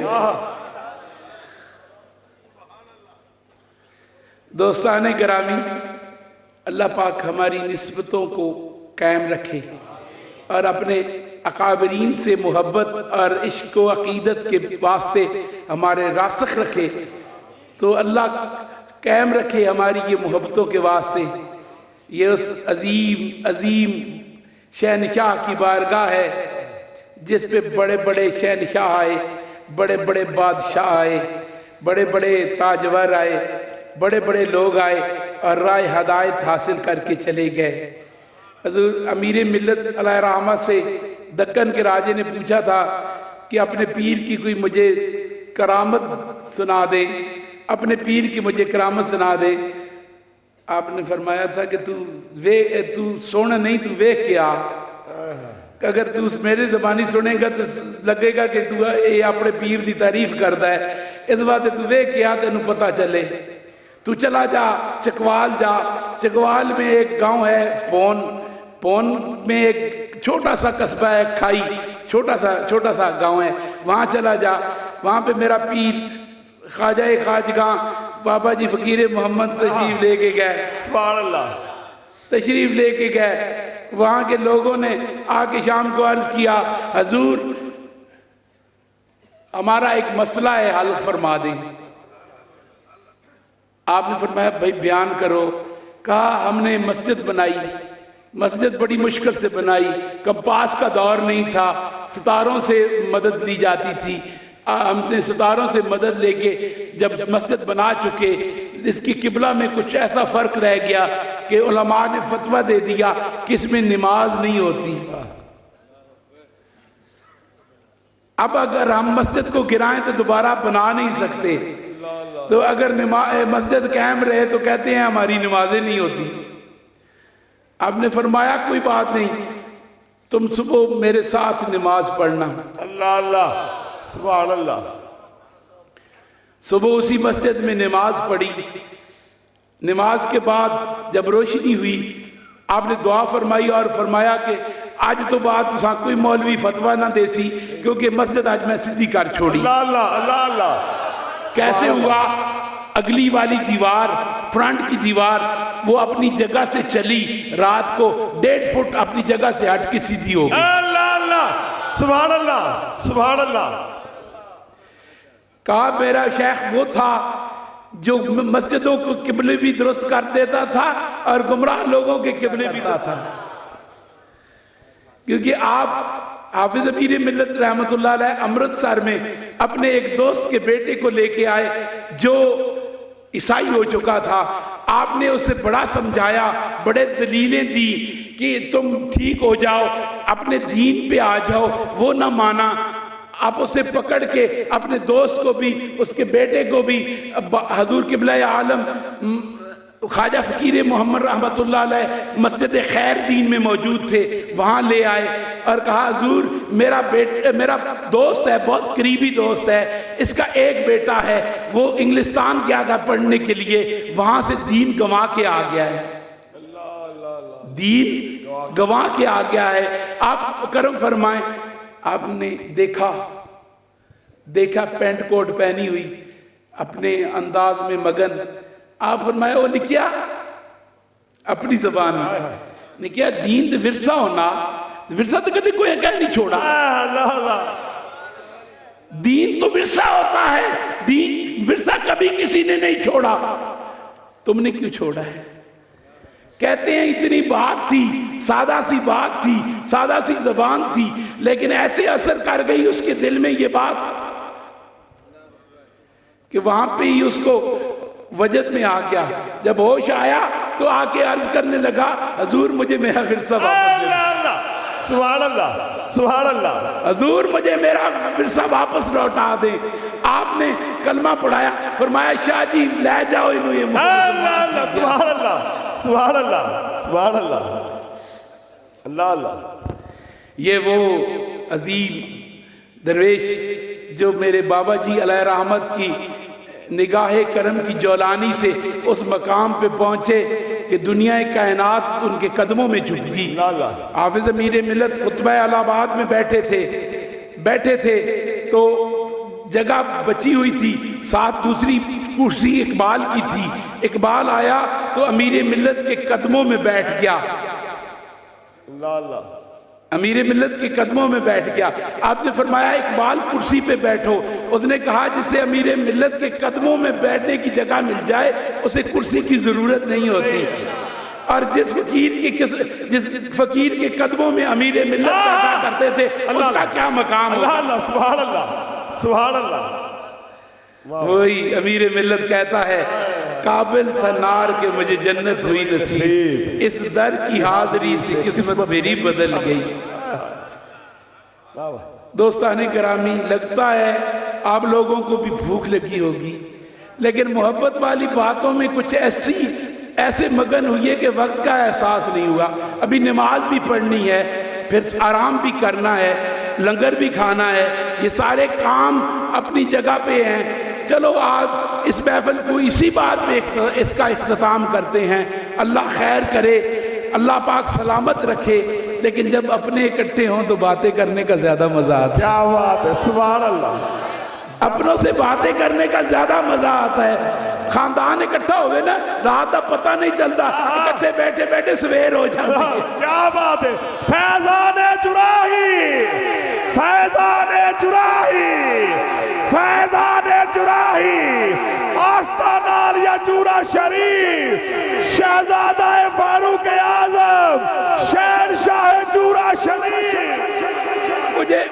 دوستان گرامی اللہ پاک ہماری نسبتوں کو قائم رکھے اور اپنے اکابرین سے محبت اور عشق و عقیدت کے واسطے ہمارے راسخ رکھے، تو اللہ قائم رکھے ہماری یہ محبتوں کے واسطے۔ یہ اس عظیم شہنشاہ کی بارگاہ ہے جس پہ بڑے بڑے شہنشاہ آئے، بڑے بڑے بادشاہ آئے، بڑے بڑے تاجور آئے، بڑے بڑے لوگ آئے اور رائے ہدایت حاصل کر کے چلے گئے۔ حضور امیر ملت علیہ رحمہ سے دکن کے راجے نے پوچھا تھا کہ اپنے پیر کی کوئی مجھے کرامت سنا دے، اپنے پیر کی مجھے کرامت سنا دے۔ آپ نے فرمایا تھا کہ تو سونا نہیں، تو ویکھ کے آ، اگر تو میرے زبانی سنے گا تو لگے گا کہ تو یہ اپنے پیر دی تعریف کرتا ہے، اس بات تو ویکھ کے آ تینوں پتہ چلے۔ تو چلا جا چکوال جا، چکوال میں ایک گاؤں ہے پون میں ایک چھوٹا سا قصبہ ہے کھائی، چھوٹا سا گاؤں ہے، وہاں چلا جا، وہاں پہ میرا پیر خواجہ خواجگاں بابا جی فقیر محمد تشریف لے کے گئے، سبحان اللہ، تشریف لے کے گئے۔ وہاں کے لوگوں نے آ کے شام کو عرض کیا حضور ہمارا ایک مسئلہ ہے، حل فرما دیں۔ آپ نے فرمایا بھائی بیان کرو۔ کہا ہم نے مسجد بنائی، مسجد بڑی مشکل سے بنائی، کمپاس کا دور نہیں تھا، ستاروں سے مدد لی جاتی تھی، ہم نے ستاروں سے مدد لے کے جب مسجد بنا چکے، اس کی قبلہ میں کچھ ایسا فرق رہ گیا کہ علماء نے فتویٰ دے دیا کہ اس میں نماز نہیں ہوتی۔ اب اگر ہم مسجد کو گرائیں تو دوبارہ بنا نہیں سکتے، تو اگر مسجد قائم رہے تو کہتے ہیں ہماری نمازیں نہیں ہوتی۔ آپ نے فرمایا کوئی بات نہیں، تم صبح میرے ساتھ نماز پڑھنا۔ اللہ اللہ، سبحان اللہ۔ صبح اسی مسجد میں نماز پڑھی، نماز کے بعد جب روشنی ہوئی آپ نے دعا فرمائی اور فرمایا کہ آج تو بات کوئی مولوی فتویٰ نہ دے سی کیونکہ مسجد آج میں سیدھی کر چھوڑی۔ اللہ اللہ اللہ اللہ۔ کیسے ہوا؟ اگلی والی دیوار، فرنٹ کی دیوار وہ اپنی جگہ سے چلی، رات کو 1.5 فٹ اپنی جگہ سے ہٹ کے سیدھی ہو گئی۔ اللہ اللہ، سبحان اللہ سبحان اللہ۔ کہا میرا شیخ وہ تھا جو مسجدوں کو قبلے بھی درست کر دیتا تھا اور گمراہ لوگوں کے قبلے بھی دیتا تھا۔ کیونکہ آپ حافظ امیر ملت رحمت اللہ علیہ امرتسر میں اپنے ایک دوست کے بیٹے کو لے کے آئے جو عیسائی ہو چکا تھا. آپ نے اسے بڑا سمجھایا, بڑے دلیلیں دی کہ تم ٹھیک ہو جاؤ, اپنے دین پہ آ جاؤ. وہ نہ مانا. آپ اسے پکڑ کے اپنے دوست کو بھی, اس کے بیٹے کو بھی, حضور قبلہ عالم خواجہ فقیر محمد رحمت اللہ علیہ مسجد خیر دین میں موجود تھے, وہاں لے آئے اور کہا حضور میرا دوست ہے, بہت قریبی دوست ہے, اس کا ایک بیٹا ہے, وہ انگلستان گیا تھا پڑھنے کے لیے, وہاں سے دین گنوا کے آ گیا ہے, دین گنوا کے آ گیا ہے. آپ کرم فرمائیں. آپ نے دیکھا پینٹ کوٹ پہنی ہوئی, اپنے انداز میں مگن. آپ فرمایا وہ نکیا اپنی زبان میں نکیا دین دے ورثہ ہونا, ورثہ تو کدی کوئی کہہ نہیں چھوڑا. دین تو ورثہ ہوتا ہے, دین ورثہ کبھی کسی نے نہیں چھوڑا. تم نے کیوں چھوڑا ہے؟ کہتے ہیں اتنی بات تھی, سادہ سی بات تھی, سادہ سی زبان تھی, لیکن ایسے اثر کر گئی اس کے دل میں یہ بات کہ وہاں پہ ہی اس کو وجد میں آ گیا. جب ہوش آیا تو آ کے عرض کرنے لگا حضور مجھے میرا ورثہ واپس دے. سبحان اللہ, سبحان اللہ. حضور مجھے میرا ورثہ واپس لوٹا دیں. آپ نے کلمہ پڑھایا, فرمایا شاہ جی لے جاؤ انہوں یہ اللہ. سبحان اللہ, سبحان اللہ, سبحان اللہ, اللہ اللہ. یہ وہ عظیم درویش جو میرے بابا جی علیہ رحمت کی نگاہ کرم کی جولانی سے اس مقام پہ پہنچے کہ دنیا کائنات ان کے قدموں میں جھک گئی. حافظ امیر ملت خطبہ الہ آباد میں بیٹھے تھے تو جگہ بچی ہوئی تھی, ساتھ دوسری کرسی اقبال کی تھی. اقبال آیا تو امیر ملت کے قدموں میں بیٹھ گیا, امیر ملت کے قدموں میں بیٹھ گیا. آپ نے فرمایا اقبال کرسی پہ بیٹھو. اس نے کہا جسے امیر ملت کے قدموں میں بیٹھنے کی جگہ مل جائے اسے کرسی کی ضرورت نہیں ہوتی. اور جس فقیر کے قدموں میں امیر ملت بیٹھا کرتے تھے اس کا کیا مقام ہوگا. اللہ, سبحان اللہ, سبحان اللہ. وہی امیر ملت کہتا ہے قابل تھا نار کہ مجھے جنت ہوئی نصیب, اس در کی حاضری سے قسمت میری بدل گئی. دوستان گرامی, لگتا ہے آپ لوگوں کو بھی بھوک لگی ہوگی, لیکن محبت والی باتوں میں کچھ ایسے مگن ہوئی ہے کہ وقت کا احساس نہیں ہوا. ابھی نماز بھی پڑھنی ہے, پھر آرام بھی کرنا ہے, لنگر بھی کھانا ہے, یہ سارے کام اپنی جگہ پہ ہیں. چلو آج اس محفل کو اسی بات پہ اس کا اختتام کرتے ہیں. اللہ خیر کرے, اللہ پاک سلامت رکھے. لیکن جب اپنے اکٹھے ہوں تو باتیں کرنے کا زیادہ مزہ آتا ہے. کیا بات ہے, سبحان اللہ. اپنوں سے باتیں کرنے کا زیادہ مزہ آتا ہے. خاندان اکٹھا ہوئے نا, رات کا پتہ نہیں چلتا, اکٹھے بیٹھے بیٹھے سویر ہو جاتی ہے. کیا بات ہے. فیضان جراحی, فیضان جراحی, فیضان جراحی, آستانہ عالیہ جورا شریف, شہزادہ فاروق اعظم, شہنشاہ جورا شریف.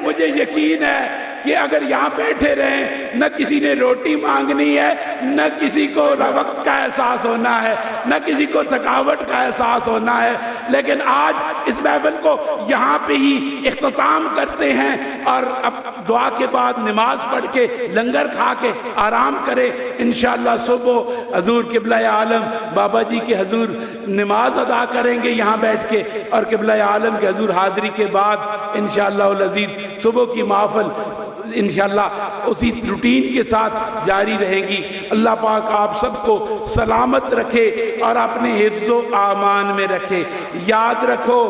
مجھے یقین ہے کہ اگر یہاں بیٹھے رہیں, نہ کسی نے روٹی مانگنی ہے, نہ کسی کو وقت کا احساس ہونا ہے, نہ کسی کو تھکاوٹ کا احساس ہونا ہے, لیکن آج اس محفل کو یہاں پہ ہی اختتام کرتے ہیں اور اب دعا کے بعد نماز پڑھ کے لنگر کھا کے آرام کریں. انشاءاللہ صبح حضور قبلہ عالم بابا جی کے حضور نماز ادا کریں گے یہاں بیٹھ کے, اور قبلہ عالم کے حضور حاضری کے بعد انشاءاللہ العزیز صبح کی محفل انشاءاللہ اسی روٹین کے ساتھ جاری رہے گی. اللہ پاک آپ سب کو سلامت رکھے اور اپنے حفظ و امان میں رکھے. یاد رکھو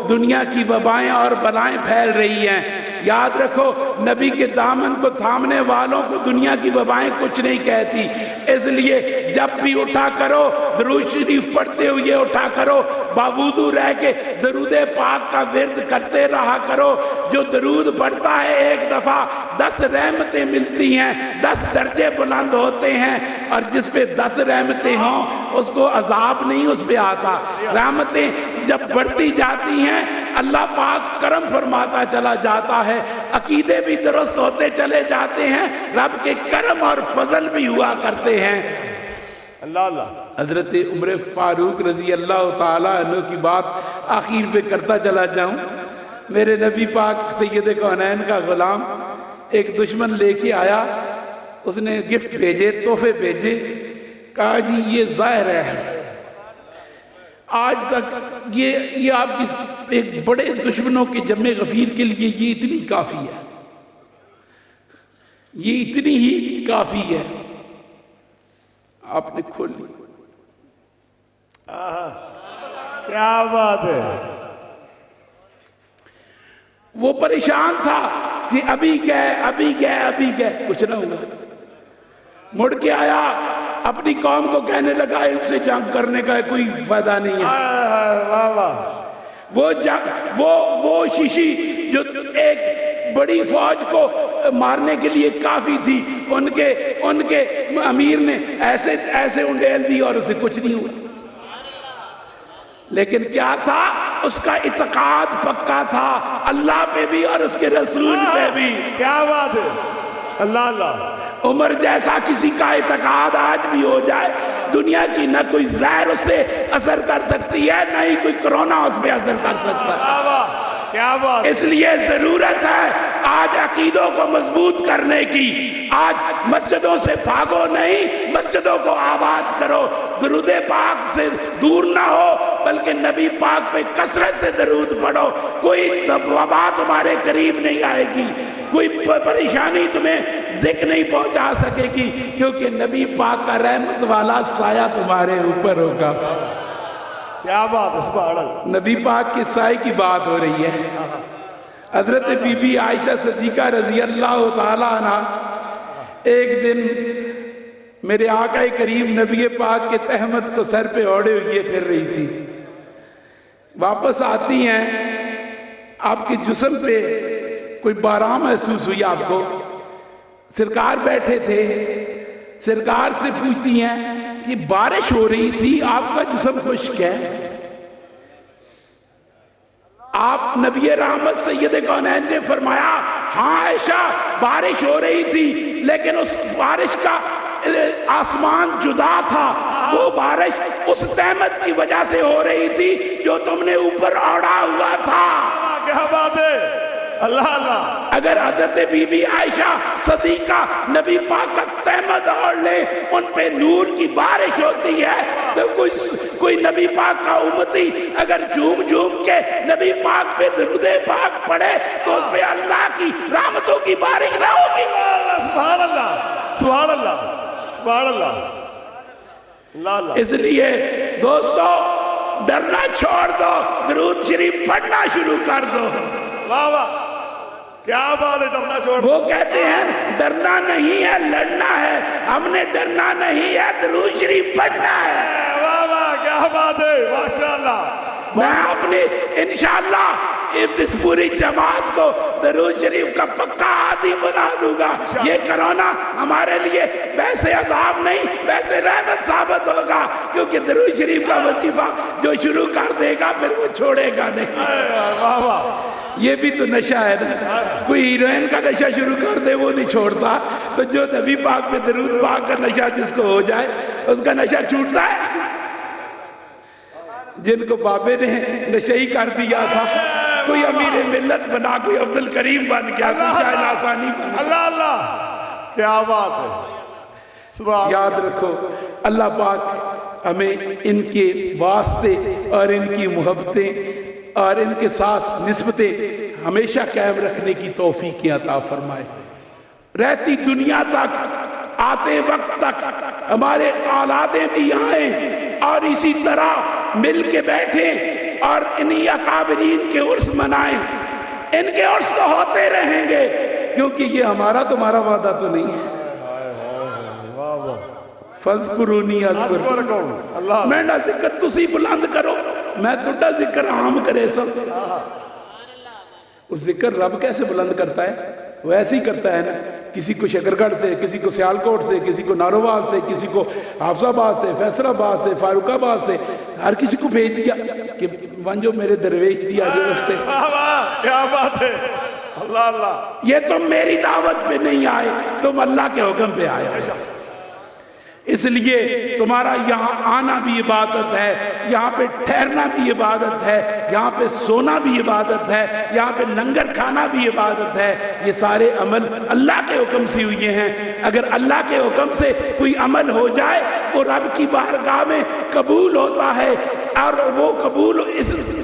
دنیا کی وبائیں اور بلائیں پھیل رہی ہیں. یاد رکھو نبی کے دامن کو تھامنے والوں کو دنیا کی وبائیں کچھ نہیں کہتی. اس لیے جب بھی اٹھا کرو درود شریف پڑھتے ہوئے اٹھا کرو, باوضو رہ کے درود پاک کا ورد کرتے رہا کرو. جو درود پڑھتا ہے ایک دفعہ 10 رحمتیں ملتی ہیں, 10 درجے بلند ہوتے ہیں, اور جس پہ 10 رحمتیں ہوں اس کو عذاب نہیں اس پہ آتا. رحمتیں جب بڑھتی جاتی ہیں اللہ پاک کرم فرماتا چلا جاتا ہے، عقیدے بھی درست ہوتے چلے جاتے ہیں، رب کے کرم اور فضل بھی ہوا کرتے ہیں۔ اللہ اللہ حضرت عمر فاروق رضی اللہ تعالیٰ عنہ کی بات آخر پہ کرتا چلا جاؤں۔ میرے نبی پاک سید کونین کا غلام ایک دشمن لے کے آیا، اس نے گفٹ بھیجے، تحفے بھیجے، کہا جی یہ ظاہر ہے آج تک یہ آپ کی ایک بڑے دشمنوں کے جمع غفیر کے لیے یہ اتنی کافی ہے، یہ اتنی ہی کافی ہے۔ آپ نے کھول لی، کیا بات ہے، وہ پریشان تھا کہ ابھی گئے کچھ نہ ہوا، مڑ کے آیا اپنی قوم کو کہنے لگا ان سے جنگ کرنے کا کوئی فائدہ نہیں ہے۔ واہ واہ، وہ شیشی جو ایک بڑی فوج کو مارنے کے لیے کافی تھی، ان کے امیر نے ایسے انڈیل دی اور اسے کچھ نہیں ہوا، لیکن کیا تھا اس کا اعتقاد پکا تھا اللہ پہ بھی اور اس کے رسول پہ بھی۔ کیا بات ہے، اللہ اللہ، عمر جیسا کسی کا اعتقاد آج بھی ہو جائے، دنیا کی نہ کوئی زہر اس سے اثر کر سکتی ہے، نہ ہی کوئی کرونا اس پہ اثر کر سکتا ہے۔ کیا بات، اس لیے ضرورت ہے آج عقیدوں کو مضبوط کرنے کی، آج مسجدوں سے بھاگو نہیں، مسجدوں کو آباد کرو، درود پاک سے دور نہ ہو بلکہ نبی پاک پہ کثرت سے درود پڑھو، کوئی وبا تمہارے قریب نہیں آئے گی، کوئی پریشانی تمہیں ذکر نہیں پہنچا سکے گی، کیونکہ نبی پاک کا رحمت والا سایہ تمہارے اوپر ہوگا۔ کیا بات ہے، سبحان اللہ، نبی پاک کے سائے کی بات ہو رہی ہے۔ حضرت بی بی عائشہ صدیقہ رضی اللہ تعالیٰ عنہ ایک دن میرے آقا کریم نبی پاک کے تہمت کو سر پہ اوڑے ہوئے پھر رہی تھی، واپس آتی ہیں، آپ کے جسم پہ کوئی باران محسوس ہوئی، آپ کو سرکار بیٹھے تھے، سرکار سے پوچھتی ہیں کہ بارش ہو رہی تھی، آپ کا جسم خشک ہے؟ آپ نبی رحمت سید کونین نے فرمایا ہاں عائشہ بارش ہو رہی تھی، لیکن اس بارش کا آسمان جدا تھا، وہ بارش اس تہمت کی وجہ سے ہو رہی تھی جو تم نے اوپر اوڑا ہوا تھا۔ کیا بات ہے، اللہ اللہ، اگر حضرت بی بی عائشہ صدیقہ نبی پاک کا تہمت اوڑھ لے، ان پہ نور کی بارش ہوتی ہے، تو کوئی نبی پاک کا امتی اگر جھوم کے نبی پاک پہ درود پاک پڑھے تو اس پہ اللہ کی رحمتوں کی بارش نہ ہوگی۔ سبحان اللہ، سبحان اللہ، سبحان اللہ، اللہ اللہ، اس لیے دوستو ڈرنا چھوڑ دو، درود شریف پڑھنا شروع کر دو۔ واہ واہ، کیا بات ہے، ڈرنا چھوڑ، وہ کہتے ہیں ڈرنا نہیں ہے لڑنا ہے، ہم نے ڈرنا نہیں ہے درود شریف پڑھنا ہے۔ واہ واہ، کیا بات ہے، ماشاءاللہ، میں اپنی انشاءاللہ اس پوری جماعت کو درود شریف کا پکا عادی بنا دوں گا۔ یہ کرونا ہمارے لیے ویسے عذاب نہیں، ویسے رحمت ثابت ہوگا، کیونکہ درود شریف کا وظیفہ جو شروع کر دے گا پھر وہ چھوڑے گا نہیں۔ واہ واہ، یہ بھی تو نشہ ہے نا، کوئی ہیروئن کا نشہ شروع کر دے وہ نہیں چھوڑتا، تو جو نبی پاک پہ درود پاک کا نشہ جس کو ہو جائے اس کا نشہ چھوٹتا ہے۔ جن کو بابے نے نشئی کر دیا تھا، کوئی امیر ملت بنا، کوئی عبد الکریم بن گیا، کوئی شاہد آسانی بن گیا۔ اللہ اللہ، کیا بات ہے، سبحان، یاد رکھو اللہ پاک ہمیں ان کے واسطے اور ان کی محبتیں اور ان کے ساتھ نسبتیں ہمیشہ قائم رکھنے کی توفیق عطا فرمائے، رہتی دنیا تک، آتے وقت تک ہمارے اولادیں بھی آئیں اور اسی طرح مل کے بیٹھیں اور انہی اکابرین کے عرس منائیں۔ ان کے عرس تو ہوتے رہیں گے، کیونکہ یہ ہمارا تمہارا وعدہ تو نہیں ہے۔ فَاذْكُرُونِي أَذْكُرْكُمْ، اللہ، میں نہ ذکر تسی بلند کرو، میں تُڈا ذکر عام کرے سب۔ وہ ذکر رب کیسے بلند کرتا ہے؟ وہ ایسے ہی کرتا ہے نا کسی کو شکرگڑھ سے، کسی کو سیالکوٹ سے، کسی کو ناروال سے، کسی کو حافظ آباد سے، فیصل آباد سے، فاروق آباد سے، ہر کسی کو بھیج دیا کہ جو میرے درویش دیا جو اس سے کیا بات ہے، اللہ اللہ، یہ تم میری دعوت پہ نہیں آئے، تم اللہ کے حکم پہ آئے ہو، اس لیے تمہارا یہاں آنا بھی عبادت ہے، یہاں پہ ٹھہرنا بھی عبادت ہے، یہاں پہ سونا بھی عبادت ہے، یہاں پہ لنگر کھانا بھی عبادت ہے۔ یہ سارے عمل اللہ کے حکم سے ہوئے ہیں۔ اگر اللہ کے حکم سے کوئی عمل ہو جائے وہ رب کی بارگاہ میں قبول ہوتا ہے، اور وہ قبول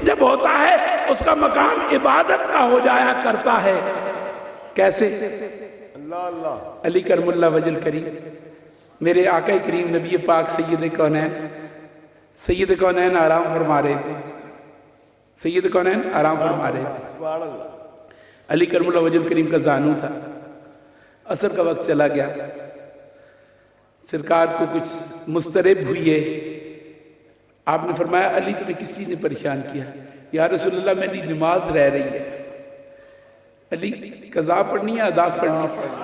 جب ہوتا ہے اس کا مقام عبادت کا ہو جایا کرتا ہے۔ کیسے؟ اللہ اللہ، علی کرم اللہ وجہ الکریم، میرے آقا کریم نبی پاک سید کونین آرام فرما رہے تھے، سید کونین آرام فرما رہے تھے، سبحان اللہ، علی کرم اللہ وجہ الکریم کا زانو تھا، عصر کا وقت چلا گیا، سرکار کو کچھ مضطرب ہوئے، آپ نے فرمایا علی تمہیں کس چیز نے پریشان کیا؟ یا رسول اللہ میری نماز رہ رہی ہے۔ علی قضا پڑھنی ہے ادا پڑھنی ہے؟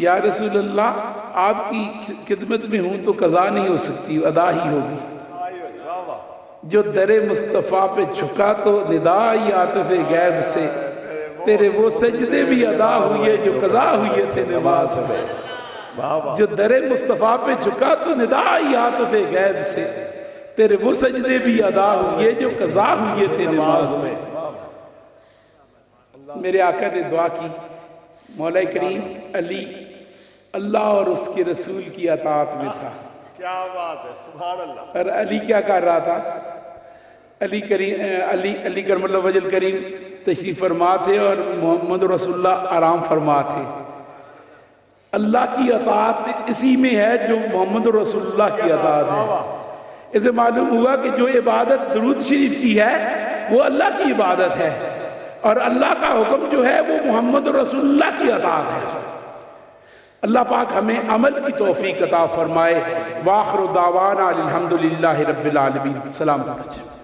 یا رسول اللہ آپ کی خدمت میں ہوں تو قضا نہیں ہو سکتی، ادا ہی ہوگی۔ جو در مصطفیٰ پہ جھکا تو ندا ہی عاطف غیب سے، تیرے وہ سجدے بھی ادا ہوئے جو قضا ہوئے تھے نماز میں۔ جو در مصطفیٰ پہ جھکا تو ندا ہی عاطف غیب سے، تیرے وہ سجدے بھی ادا ہوئے جو قضا ہوئے تھے نماز میں۔ میرے آقا نے دعا کی، مولا کریم علی اللہ اور اس کے رسول کی اطاعت میں تھا۔ کیا بات ہے، سبحان اللہ۔ اور علی کیا کر رہا تھا؟ علی کرم اللہ وجہ الکریم تشریف فرما تھے اور محمد رسول اللہ آرام فرما تھے۔ اللہ کی اطاعت اسی میں ہے جو محمد رسول اللہ کی اطاعت ہے۔ اسے معلوم ہوا کہ جو عبادت درود شریف کی ہے وہ اللہ کی عبادت ہے، اور اللہ کا حکم جو ہے وہ محمد رسول اللہ کی اطاعت ہے۔ اللہ پاک ہمیں عمل کی توفیق عطا فرمائے۔ وآخر دعوانا الحمدللہ رب العالمین۔ سلام علیکم۔